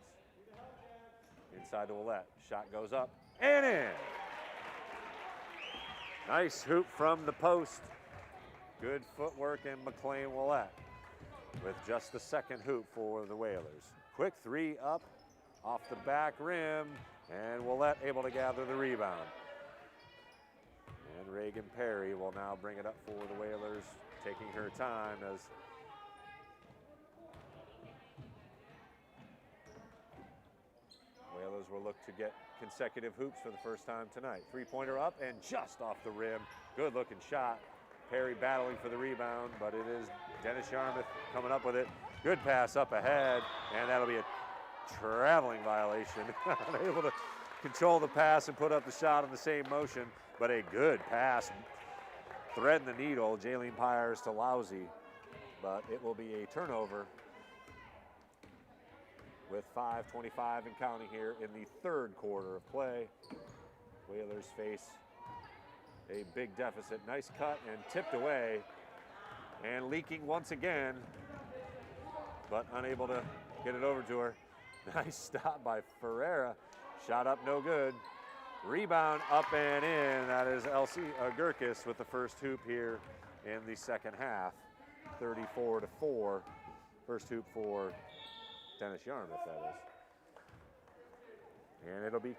Inside to Willett, shot goes up and in. Nice hoop from the post. Good footwork, and McLean Willett with just the second hoop for the Whalers. Quick three up off the back rim, and Willett able to gather the rebound. And Reagan Perry will now bring it up for the Whalers, taking her time as Whalers will look to get consecutive hoops for the first time tonight. Three-pointer up and just off the rim. Good looking shot. Perry battling for the rebound, but it is Dennis-Yarmouth coming up with it. Good pass up ahead, and that'll be a traveling violation. Unable to control the pass and put up the shot in the same motion, but a good pass. Threading the needle, Jaylene Pyers to Lousy, but it will be a turnover with 5:25 and counting here in the third quarter of play. Whalers face a big deficit. Nice cut and tipped away, and leaking once again, but unable to get it over to her. Nice stop by Ferreira. Shot up, no good. Rebound up and in. That is Elsie Gurkis with the first hoop here in the second half. 34-4. First hoop for Dennis-Yarmouth, that is. And it'll be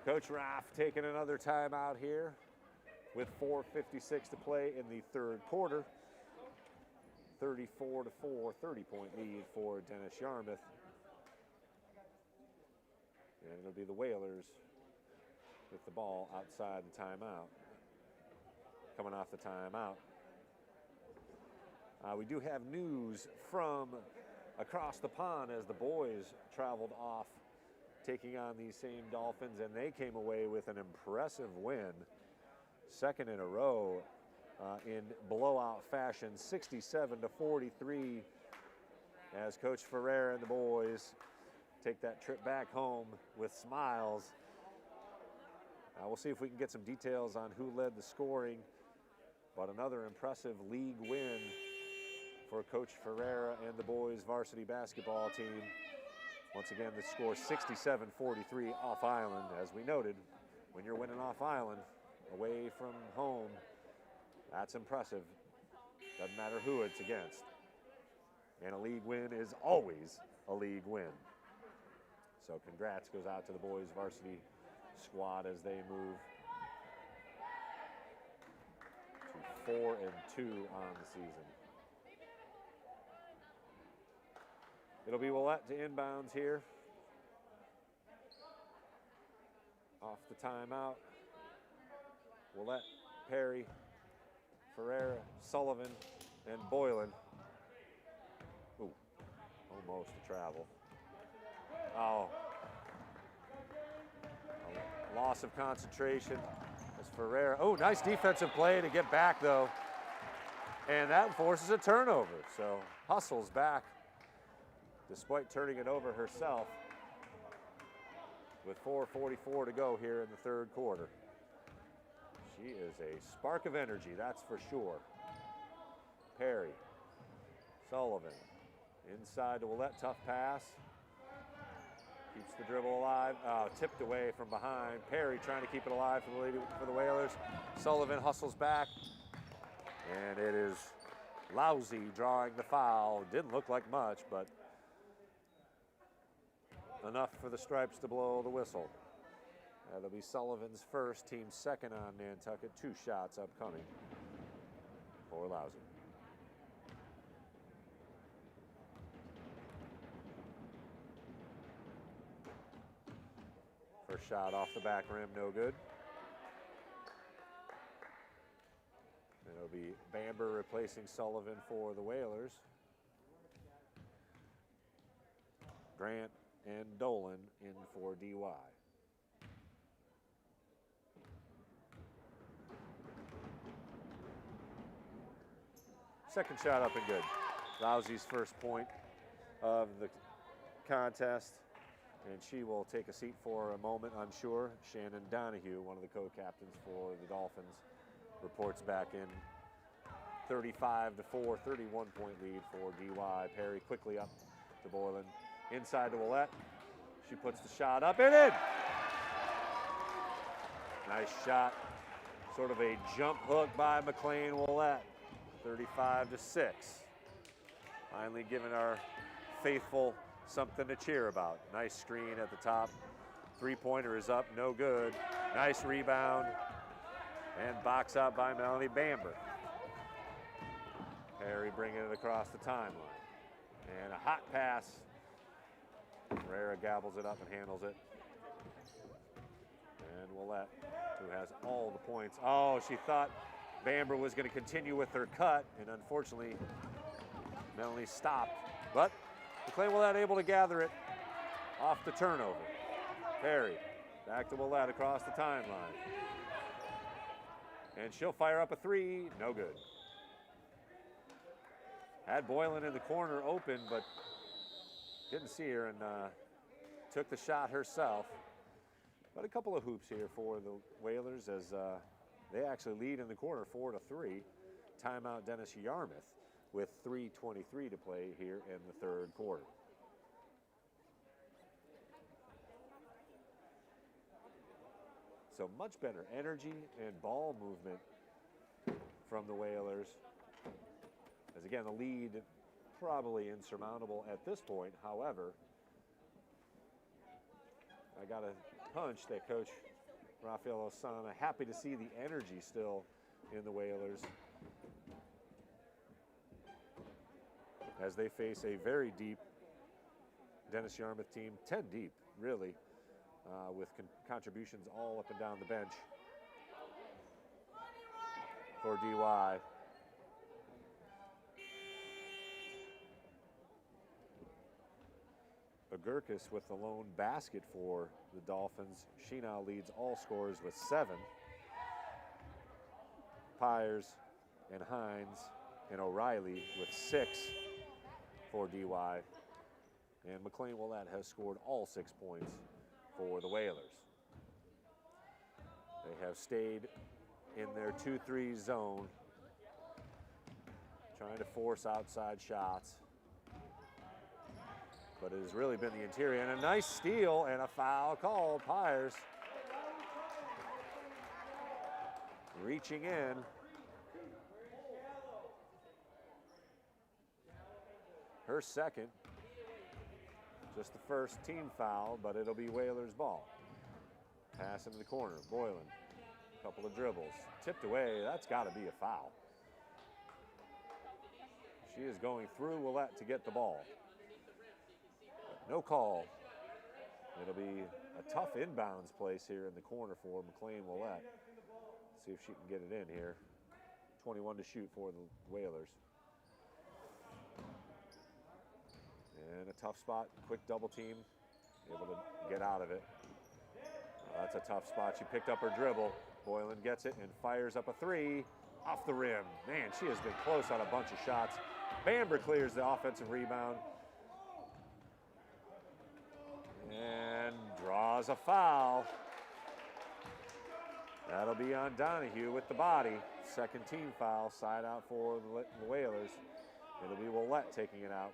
Coach Raff taking another timeout here with 4:56 to play in the third quarter. 34-4, 30-point lead for Dennis-Yarmouth. And it'll be the Whalers with the ball outside the timeout. Coming off the timeout. We do have news from across the pond as the boys traveled off taking on these same Dolphins, and they came away with an impressive win. Second in a row in blowout fashion, 67-43, as Coach Ferreira and the boys take that trip back home with smiles. We'll see if we can get some details on who led the scoring, but another impressive league win for Coach Ferreira and the boys varsity basketball team. Once again, the score 67-43 off island. As we noted, when you're winning off island, away from home, that's impressive. Doesn't matter who it's against. And a league win is always a league win. So congrats goes out to the boys varsity squad as they move to 4-2 on the season. It'll be Willett to inbounds here. Off the timeout. Willett, Perry, Ferreira, Sullivan, and Boylan. Ooh, almost a travel. Oh. A loss of concentration as Ferreira. Oh, nice defensive play to get back though. And that forces a turnover. So hustles back despite turning it over herself with 4:44 to go here in the third quarter. She is a spark of energy, that's for sure. Perry, Sullivan, inside to Willett, tough pass. Keeps the dribble alive, tipped away from behind. Perry trying to keep it alive for the Whalers. Sullivan hustles back, and it is Lousy drawing the foul. Didn't look like much, but enough for the Stripes to blow the whistle. That'll be Sullivan's first, team second on Nantucket. 2 shots upcoming for Lousy. First shot off the back rim, no good. And it'll be Bamber replacing Sullivan for the Whalers. Grant and Dolan in for DY. Second shot up and good. Lousy's first point of the contest, and she will take a seat for a moment, I'm sure. Shannon Donahue, one of the co-captains for the Dolphins, reports back in. 35-4, 31-point lead for DY. Perry quickly up to Boylan. Inside to Willett. She puts the shot up and in. Nice shot. Sort of a jump hook by McLean Willett. 35-6. Finally giving our faithful something to cheer about. Nice screen at the top. Three-pointer is up, no good. Nice rebound. And box out by Melanie Bamber. Perry bringing it across the timeline. And a hot pass. Herrera gobbles it up and handles it. And Willette, who has all the points. Oh, she thought Bamber was going to continue with her cut, and unfortunately, Melanie stopped. But McLean Willette able to gather it off the turnover. Perry back to Willette across the timeline. And she'll fire up a three, no good. Had Boylan in the corner open, but didn't see her and took the shot herself. But a couple of hoops here for the Whalers as they actually lead in the corner 4-3. Timeout Dennis-Yarmouth with 3:23 to play here in the third quarter. So much better energy and ball movement from the Whalers. As again, the lead probably insurmountable at this point. However, I got a hunch that Coach Rafael Osana happy to see the energy still in the Whalers as they face a very deep Dennis-Yarmouth team, 10 deep, really, with contributions all up and down the bench for DY. Agurkis with the lone basket for the Dolphins. She now leads all scorers with 7. Pyers and Hines and O'Reilly with 6 for DY. And McLean Willette has scored all 6 points for the Whalers. They have stayed in their 2-3 zone, trying to force outside shots. But it has really been the interior. And a nice steal and a foul called. Pyers reaching in. Her second. Just the first team foul, but it'll be Whalers' ball. Pass into the corner. Boylan. Couple of dribbles. Tipped away. That's got to be a foul. She is going through Willette to get the ball. No call. It'll be a tough inbounds place here in the corner for McLean Willette. See if she can get it in here. 21 to shoot for the Whalers. And a tough spot, quick double team, able to get out of it. That's a tough spot. She picked up her dribble. Boylan gets it and fires up a three off the rim. Man, she has been close on a bunch of shots. Bamber clears the offensive rebound. And draws a foul. That'll be on Donahue with the body. Second team foul, side out for the Whalers. It'll be Willette taking it out.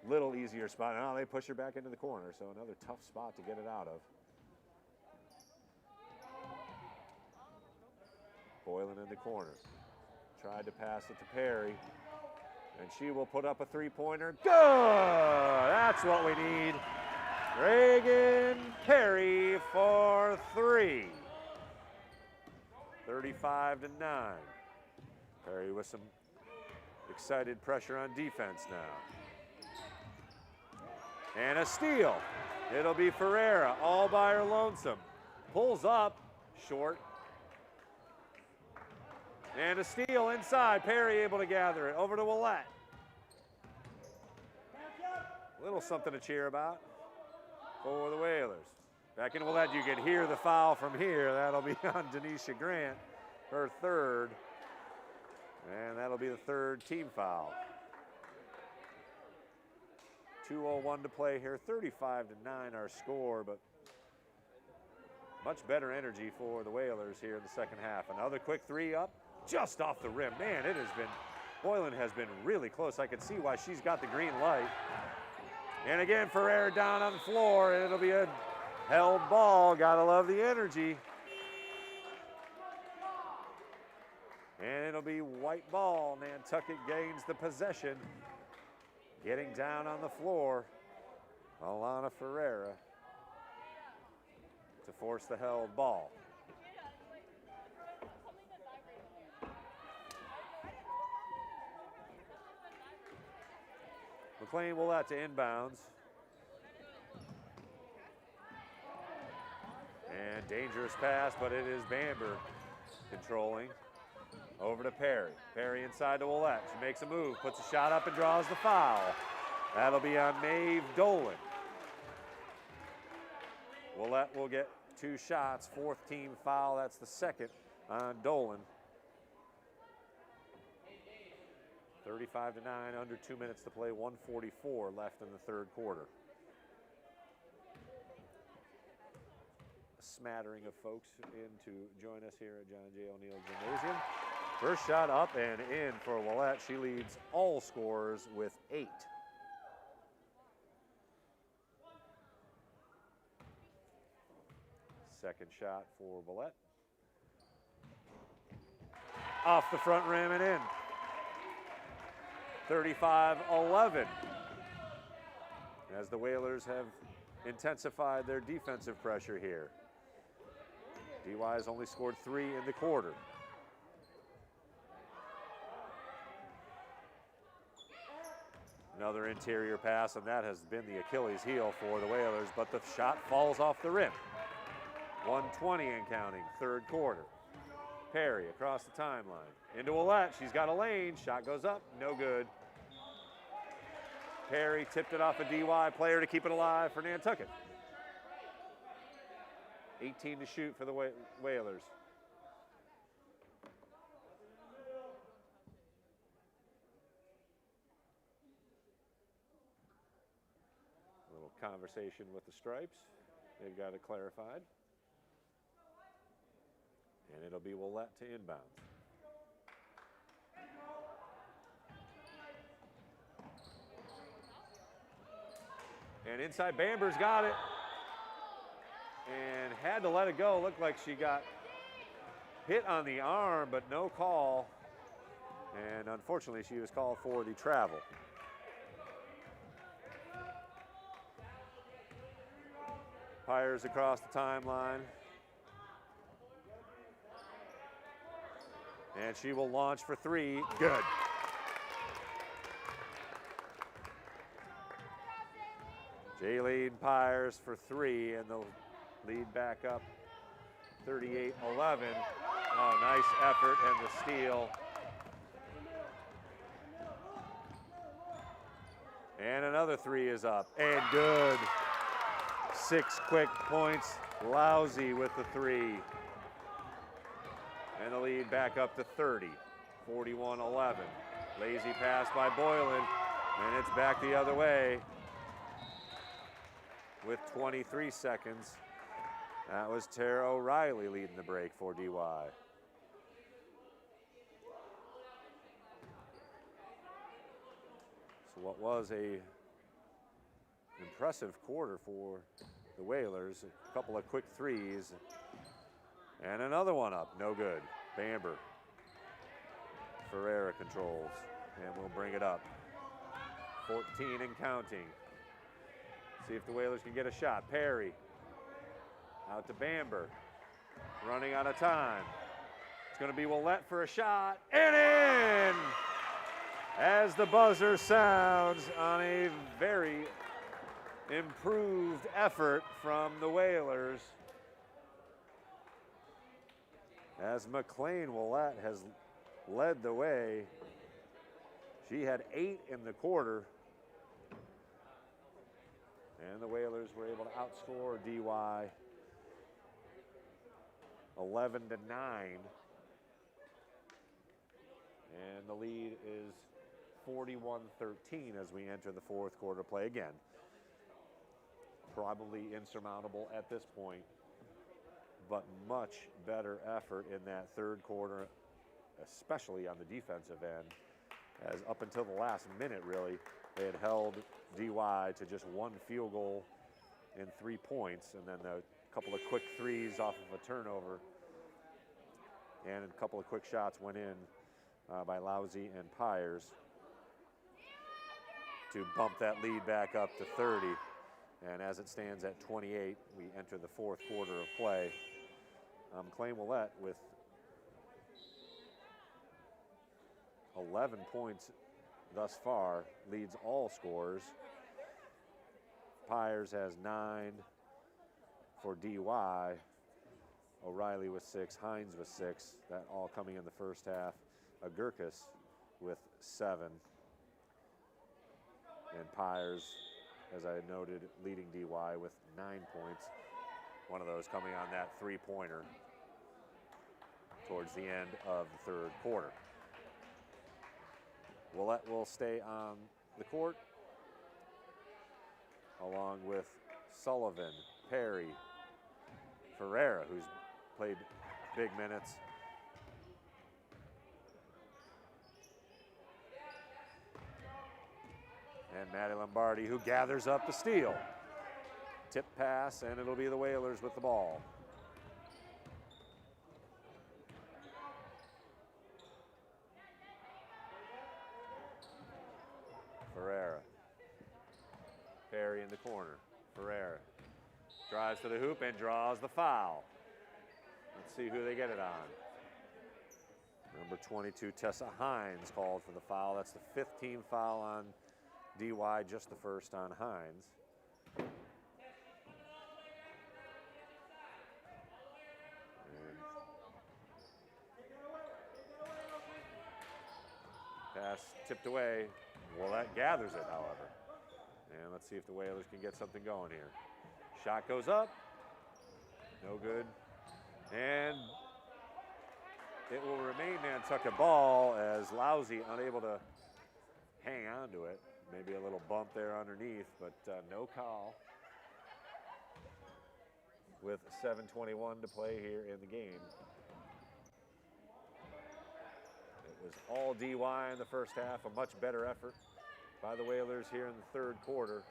Little easier spot. Now they push her back into the corner, so another tough spot to get it out of. Boylan in the corner. Tried to pass it to Perry. And she will put up a three-pointer. Good! That's what we need. Reagan Perry for 3. 35-9. Perry with some excited pressure on defense now. And a steal. It'll be Ferreira all by her lonesome. Pulls up, short. And a steal inside. Perry able to gather it. Over to Willette. Little something to cheer about for the Whalers. Back in Willette, you can hear the foul from here. That'll be on Denisha Grant, her third. And that'll be the third team foul. 2:01 to play here. 35-9 our score, but much better energy for the Whalers here in the second half. Another quick three up. Just off the rim. Man, it has been, Boylan has been really close. I can see why she's got the green light. And again, Ferrer down on the floor, and it'll be a held ball. Gotta love the energy. And it'll be white ball. Nantucket gains the possession. Getting down on the floor, Alana Ferreira to force the held ball. McLean Willett to inbounds. And dangerous pass, but it is Bamber controlling. Over to Perry. Perry inside to Willett. She makes a move, puts a shot up and draws the foul. That'll be on Maeve Dolan. Willett will get 2 shots, 4th team foul. That's the 2nd on Dolan. 35-9, under 2 minutes to play, 1:44 left in the 3rd quarter. A smattering of folks in to join us here at John J. O'Neill Gymnasium. First shot up and in for Willett. She leads all scorers with 8. Second shot for Willett. Off the front rim and in. 35-11. As the Whalers have intensified their defensive pressure here. DY has only scored 3 in the quarter. Another interior pass, and that has been the Achilles heel for the Whalers, but the shot falls off the rim. 1:20 and counting, 3rd quarter. Perry across the timeline. Into Willett, she's got a lane, shot goes up, no good. Perry tipped it off a DY player to keep it alive for Nantucket. 18 to shoot for the Whalers. A little conversation with the Stripes. They've got it clarified. And it'll be Willett to inbound. And inside, Bamber's got it. And had to let it go. Looked like she got hit on the arm, but no call. And unfortunately, she was called for the travel. Pyers across the timeline. And she will launch for 3. Good. Jaylene Pyers for 3, and they'll lead back up 38-11. Oh, nice effort and the steal. And another 3 is up, and good. 6 quick points, Lousy with the 3. And the lead back up to 30, 41-11. Lazy pass by Boylan, and it's back the other way with 23 seconds. That was Tara O'Reilly leading the break for DY. So what was a impressive quarter for the Whalers. A couple of quick 3s. And another one up, no good. Bamber. Ferreira controls, and we'll bring it up. 14 and counting. See if the Whalers can get a shot. Perry. Out to Bamber. Running out of time. It's going to be Willett for a shot, and in! As the buzzer sounds on a very improved effort from the Whalers. As McLean Willett has led the way. She had 8 in the quarter. And the Whalers were able to outscore DY 11-9. And the lead is 41-13 as we enter the 4th quarter play again. Probably insurmountable at this point, but much better effort in that 3rd quarter, especially on the defensive end, as up until the last minute, really, they had held DY to just 1 field goal and 3 points, and then a couple of quick 3s off of a turnover, and a couple of quick shots went in by Lousy and Pyers. to bump that lead back up to 30. And as it stands at 28, we enter the fourth quarter of play. McLean Willett with 11 points thus far, leads all scorers. Pyers has 9 for DY. O'Reilly with 6, Hines with 6. That all coming in the first half. Agurkis with 7. And Pyers, as I noted, leading DY with 9 points. One of those coming on that three-pointer towards the end of the third quarter. Willett will stay on the court along with Sullivan, Perry, Ferreira, who's played big minutes. And Maddie Lombardi, who gathers up the steal. Tip pass, and it'll be the Whalers with the ball. Ferreira. Perry in the corner. Ferreira drives to the hoop and draws the foul. Let's see who they get it on. Number 22, Tessa Hines, called for the foul. That's the 5th team foul on DY, just the first on Hines. And pass tipped away. Well, that gathers it, however. And let's see if the Whalers can get something going here. Shot goes up. No good. And it will remain Nantucket ball as Lousy unable to hang on to it. Maybe a little bump there underneath, but no call. With 7:21 to play here in the game. It was all DY in the first half, a much better effort by the Whalers here in the third quarter.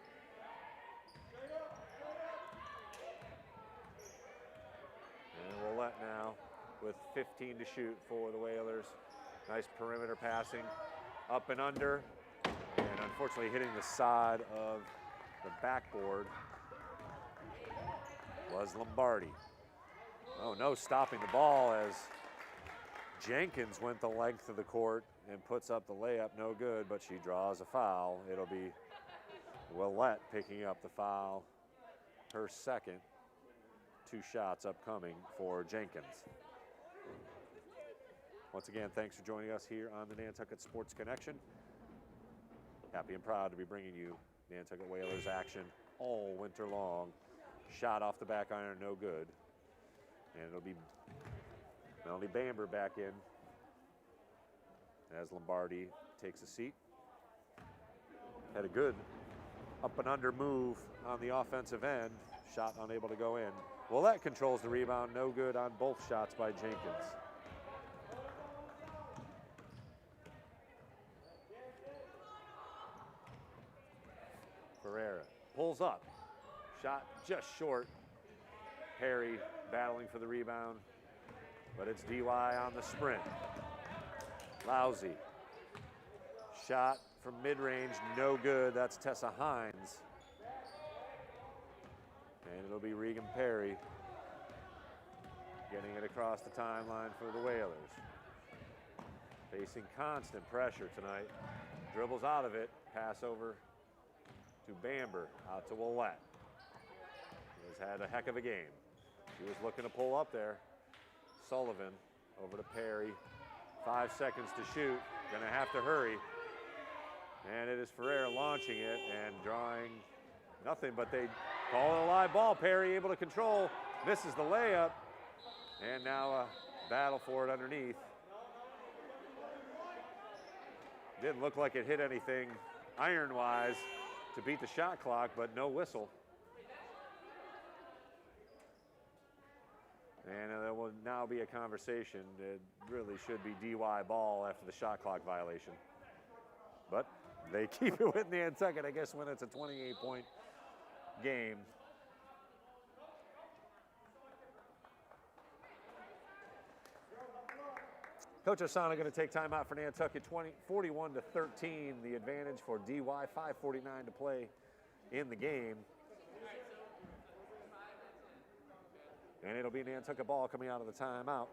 And Willett now with 15 to shoot for the Whalers. Nice perimeter passing, up and under, and unfortunately hitting the side of the backboard was Lombardi. Oh, no stopping the ball as Jenkins went the length of the court and puts up the layup, no good, but she draws a foul. It'll be Willett picking up the foul, her second. 2 shots upcoming for Jenkins. Once again, thanks for joining us here on the Nantucket Sports Connection. Happy and proud to be bringing you Nantucket Whalers action all winter long. Shot off the back iron, no good. And it'll be Melanie Bamber back in as Lombardi takes a seat. Had a good up and under move on the offensive end. Shot unable to go in. Willett controls the rebound, no good on both shots by Jenkins. Ferreira pulls up. Shot just short. Perry battling for the rebound, but it's DY on the sprint. Lousy. Shot from mid-range, no good. That's Tessa Hines. And it'll be Regan Perry getting it across the timeline for the Whalers. Facing constant pressure tonight. Dribbles out of it. Pass over to Bamber. Out to Willett. Has had a heck of a game. She was looking to pull up there. Sullivan over to Perry. 5 seconds to shoot. Gonna have to hurry. And it is Ferreira launching it and drawing nothing, but they call it a live ball. Perry able to control, misses the layup, and now a battle for it underneath. Didn't look like it hit anything iron-wise to beat the shot clock, but no whistle. And there will now be a conversation. It really should be DY ball after the shot clock violation. But they keep it with Nantucket, I guess, when it's a 28-point game. Coach Osana going to take time out for Nantucket, 41-13, the advantage for DY, 5:49 to play in the game. And it'll be Nantucket ball coming out of the timeout.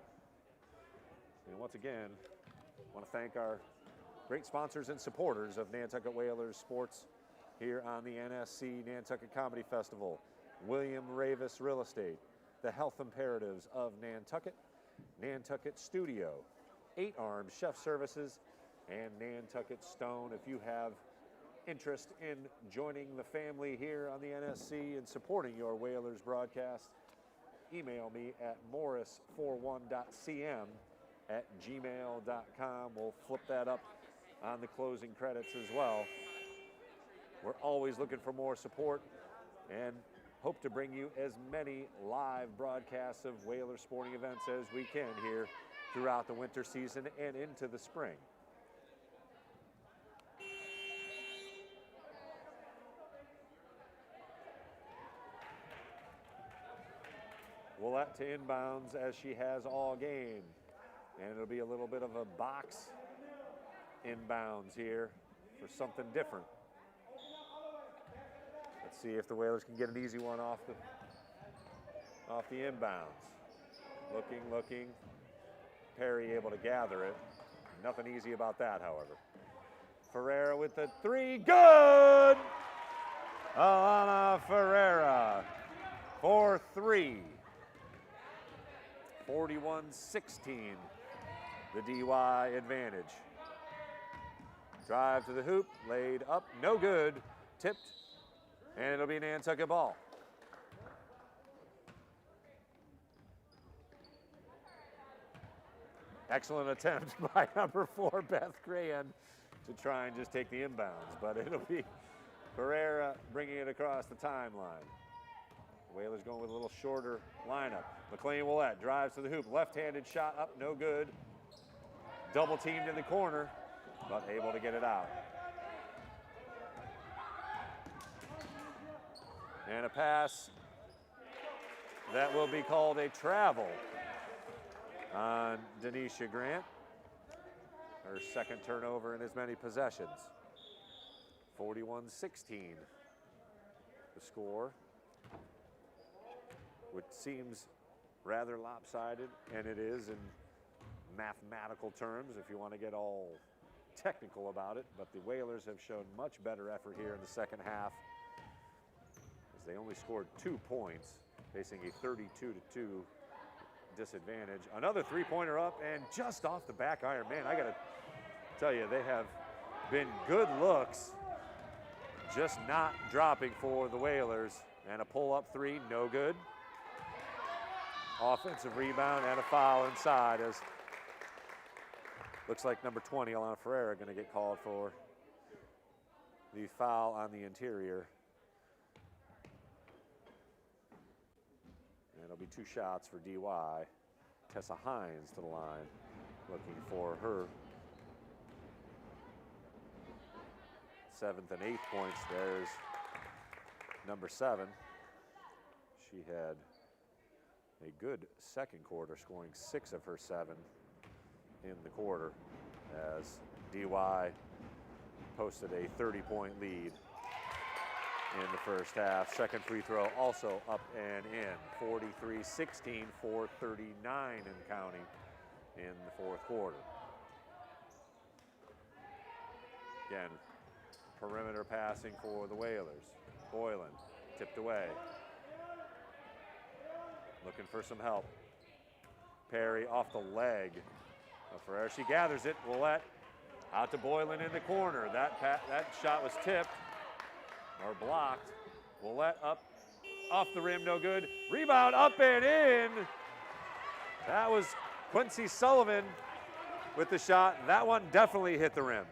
And once again, I want to thank our great sponsors and supporters of Nantucket Whalers sports here on the NSC Nantucket Comedy Festival. William Ravis Real Estate, the Health Imperatives of Nantucket, Nantucket Studio, 8 Arms Chef Services, and Nantucket Stone. If you have interest in joining the family here on the NSC and supporting your Whalers broadcast, email me at morris41.cm@gmail.com. We'll flip that up on the closing credits as well. We're always looking for more support and hope to bring you as many live broadcasts of Whaler sporting events as we can here throughout the winter season and into the spring. Willette to inbounds as she has all game. And it'll be a little bit of a box inbounds here for something different. Let's see if the Whalers can get an easy one off the inbounds. Looking. Perry able to gather it. Nothing easy about that, however. Ferreira with the 3, good! Alana Ferreira for 3. 41-16, the DY advantage. Drive to the hoop, laid up, no good, tipped, and it'll be Nantucket ball. Excellent attempt by number 4, Beth Crayon, to try and just take the inbounds, but it'll be Ferreira bringing it across the timeline. Whalers going with a little shorter lineup. McLean Willette drives to the hoop, left-handed shot up, no good. Double teamed in the corner, but able to get it out. And a pass that will be called a travel on Denisha Grant. Her second turnover in as many possessions. 41-16, the score, which seems rather lopsided, and it is in mathematical terms if you want to get all technical about it, but the Whalers have shown much better effort here in the second half as they only scored 2 points, facing a 32-2 disadvantage. Another 3-pointer up and just off the back iron. Man, I got to tell you, they have been good looks, just not dropping for the Whalers. And a pull-up 3, no good. Offensive rebound and a foul inside as looks like number 20, Alana Ferreira, going to get called for the foul on the interior. And it'll be 2 shots for DY. Tessa Hines to the line, looking for her 7th and 8th points. There's number 7. She had a good second quarter, scoring 6 of her 7 in the quarter as DY posted a 30-point lead in the first half. Second free throw also up and in. 43-16, 4:39 and counting in the fourth quarter. Again, perimeter passing for the Whalers. Boylan tipped away. Looking for some help. Perry off the leg of Ferreira. She gathers it. Willette out to Boylan in the corner. That shot was tipped or blocked. Willette up off the rim, no good. Rebound up and in. That was Quincy Sullivan with the shot. That one definitely hit the rim.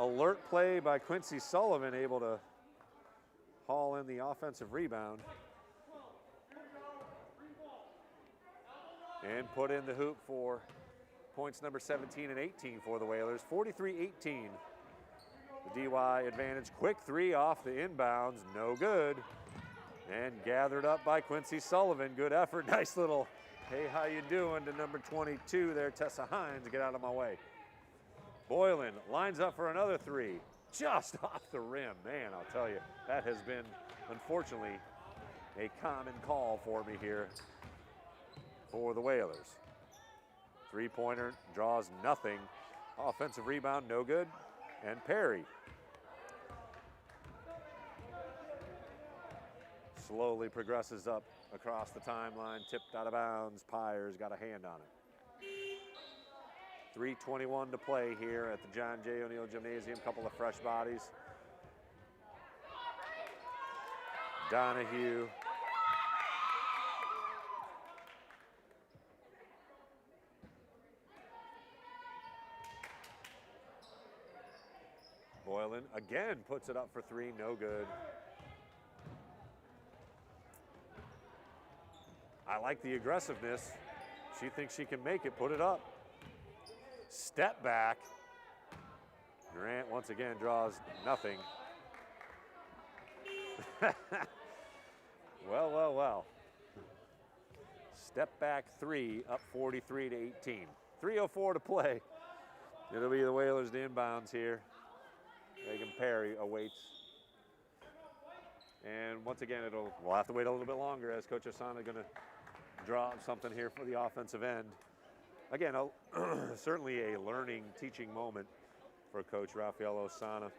Alert play by Quincy Sullivan, able to haul in the offensive rebound and put in the hoop for points number 17 and 18 for the Whalers. 43-18, the DY advantage. Quick 3 off the inbounds, no good. And gathered up by Quincy Sullivan. Good effort. Nice little, hey, how you doing to number 22 there, Tessa Hines. Get out of my way. Boylan lines up for another three. Just off the rim. Man, I'll tell you, that has been, unfortunately, a common call for me here for the Whalers. Three-pointer draws nothing. Offensive rebound, no good. And Perry slowly progresses up across the timeline, tipped out of bounds. Pyers got a hand on it. 3:21 to play here at the John J. O'Neill Gymnasium. Couple of fresh bodies. Donahue. Boylan again puts it up for three, no good. I like the aggressiveness. She thinks she can make it, put it up. Step back. Grant once again draws nothing. Well. Step back three, up 43 to 18. 3:04 to play. It'll be the Whalers to inbounds here. Megan Perry awaits. And once again, we'll have to wait a little bit longer as Coach Osana going to draw up something here for the offensive end. Again, certainly a learning, teaching moment for Coach Rafael Osana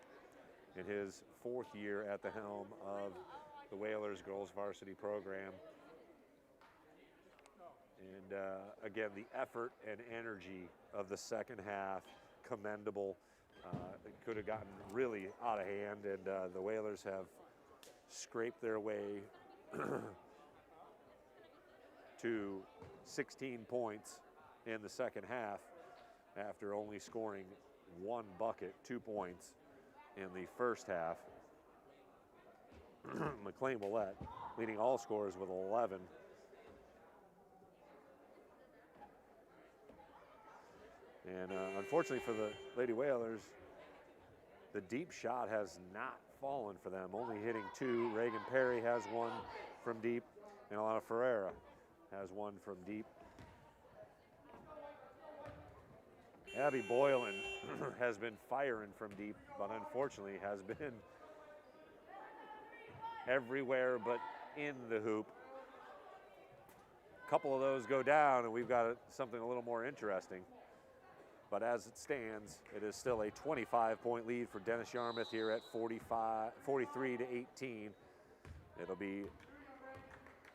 in his fourth year at the helm of the Whalers girls varsity program. And again, the effort and energy of the second half, commendable. It could have gotten really out of hand, and the Whalers have scraped their way to 16 points in the second half after only scoring one bucket, 2 points in the first half. McLean Willette leading all scorers with 11. And unfortunately for the Lady Whalers, the deep shot has not fallen for them, only hitting two. Reagan Perry has one from deep, and Alana Ferreira has one from deep. Abby Boylan has been firing from deep, but unfortunately has been everywhere but in the hoop. A couple of those go down, and we've got something a little more interesting. But as it stands, it is still a 25-point lead for Dennis-Yarmouth here at 43 to 18. It'll be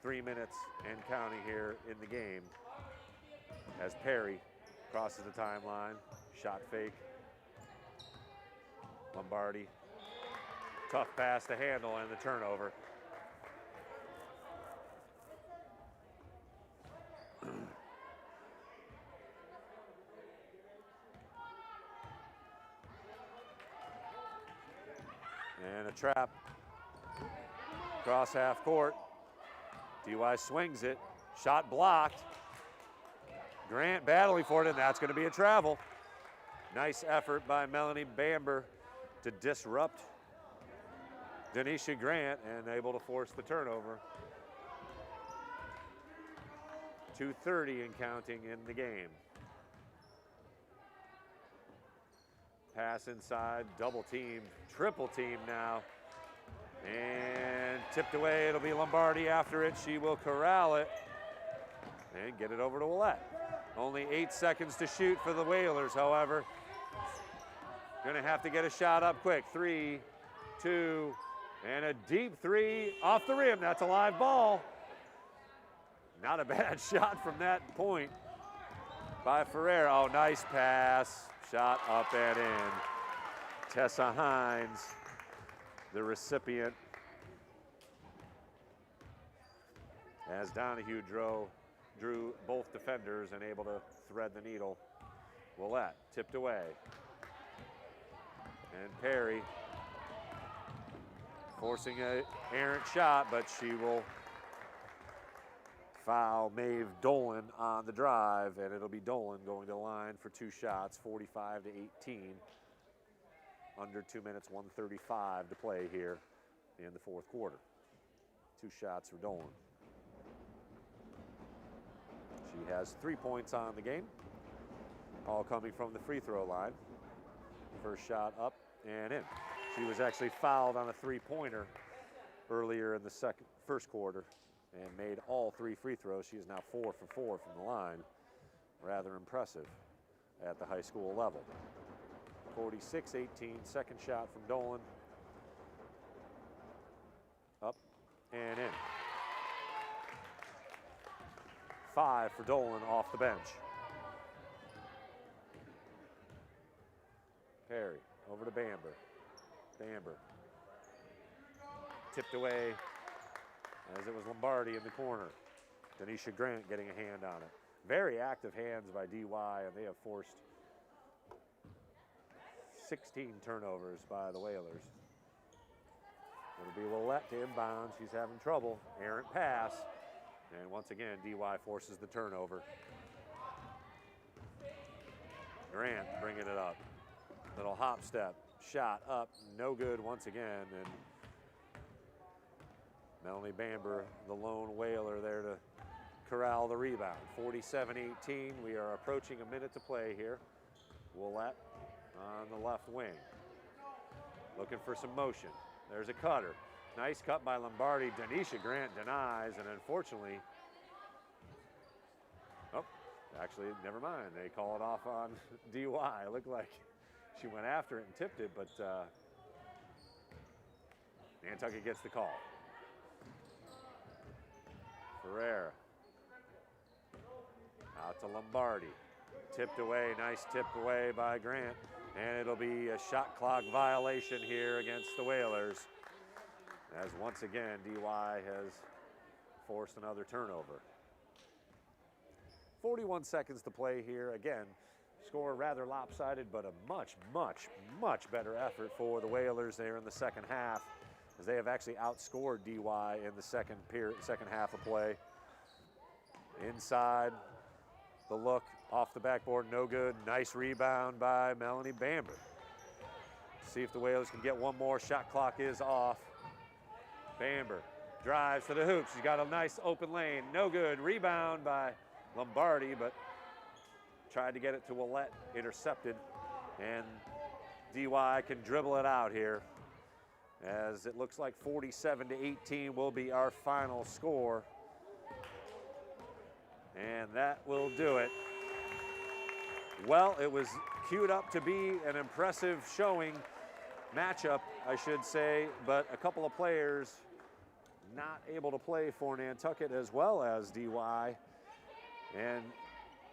3 minutes and counting here in the game as Perry crosses the timeline, shot fake. Lombardi, tough pass to handle and the turnover. And a trap across half court. DY swings it, shot blocked. Grant battling for it, and that's going to be a travel. Nice effort by Melanie Bamber to disrupt Denisha Grant and able to force the turnover. 2:30 and counting in the game. Pass inside, double team, triple team now. And tipped away, it'll be Lombardi after it. She will corral it and get it over to Willette. Only 8 seconds to shoot for the Whalers, however. Gonna have to get a shot up quick. 3, 2, and a deep three off the rim. That's a live ball. Not a bad shot from that point by Ferreira. Oh, nice pass. Shot up and in. Tessa Hines, the recipient. As Donahue drew both defenders and able to thread the needle. Willette tipped away. And Perry forcing an errant shot, but she will foul Maeve Dolan on the drive, and it'll be Dolan going to the line for 2 shots, 45 to 18. Under 2 minutes, 1:35 to play here in the fourth quarter. 2 shots for Dolan. She has 3 points on the game, all coming from the free throw line. First shot up and in. She was actually fouled on a 3-pointer earlier in the first quarter and made all 3 free throws. She is now 4 for 4 from the line. Rather impressive at the high school level. 46-18, second shot from Dolan. Up and in. 5 for Dolan off the bench. Perry over to Bamber. Bamber tipped away as it was Lombardi in the corner. Denisha Grant getting a hand on it. Very active hands by DY, and they have forced 16 turnovers by the Whalers. It'll be Willette to inbound. She's having trouble. Errant pass. And once again, DY forces the turnover. Grant bringing it up. Little hop step. Shot up. No good once again. And Melanie Bamber, the lone Whaler, there to corral the rebound. 47-18. We are approaching a minute to play here. Willette on the left wing. Looking for some motion. There's a cutter. Nice cut by Lombardi. Denisha Grant denies, and unfortunately, oh, actually, never mind. They call it off on DY. It looked like she went after it and tipped it, but Nantucket gets the call. Ferreira. Out to Lombardi. Tipped away, nice tip away by Grant. And it'll be a shot clock violation here against the Whalers, as once again, DY has forced another turnover. 41 seconds to play here. Again, score rather lopsided, but a much, much, much better effort for the Whalers there in the second half, as they have actually outscored DY in the second half of play. Inside, the look off the backboard, no good. Nice rebound by Melanie Bamber. See if the Whalers can get one more. Shot clock is off. Bamber drives to the hoop. She's got a nice open lane. No good. Rebound by Lombardi, but tried to get it to Willette. Intercepted. And DY can dribble it out here, as it looks like 47-18 will be our final score. And that will do it. Well, it was queued up to be an impressive showing, matchup, I should say, but a couple of players not able to play for Nantucket, as well as DY. And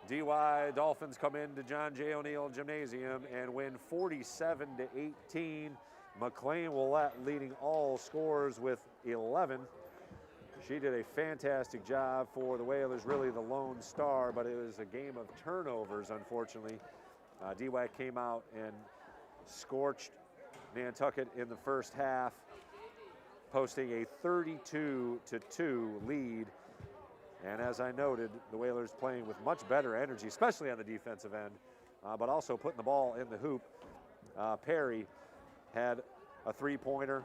DY Dolphins come into John J. O'Neill Gymnasium and win 47-18. McLean Willette leading all scores with 11. She did a fantastic job for the Whalers, really the lone star, but it was a game of turnovers, unfortunately. DY came out and scorched Nantucket in the first half, posting a 32-2 lead. And as I noted, the Whalers playing with much better energy, especially on the defensive end, but also putting the ball in the hoop. Perry had a 3-pointer.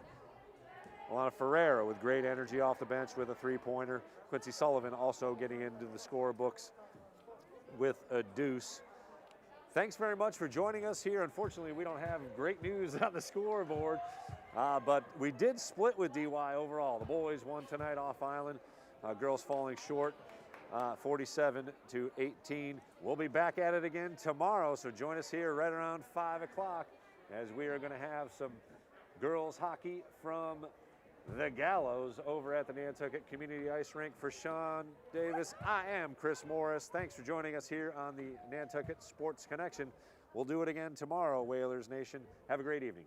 Alana Ferreira with great energy off the bench with a 3-pointer. Quincy Sullivan also getting into the scorebooks with a deuce. Thanks very much for joining us here. Unfortunately, we don't have great news on the scoreboard, but we did split with DY overall. The boys won tonight off island. Girls falling short, 47-18. We'll be back at it again tomorrow, so join us here right around 5 o'clock, as we are going to have some girls hockey from the Gallows over at the Nantucket Community Ice Rink. For Sean Davis, I am Chris Morris. Thanks for joining us here on the Nantucket Sports Connection. We'll do it again tomorrow, Whalers Nation. Have a great evening.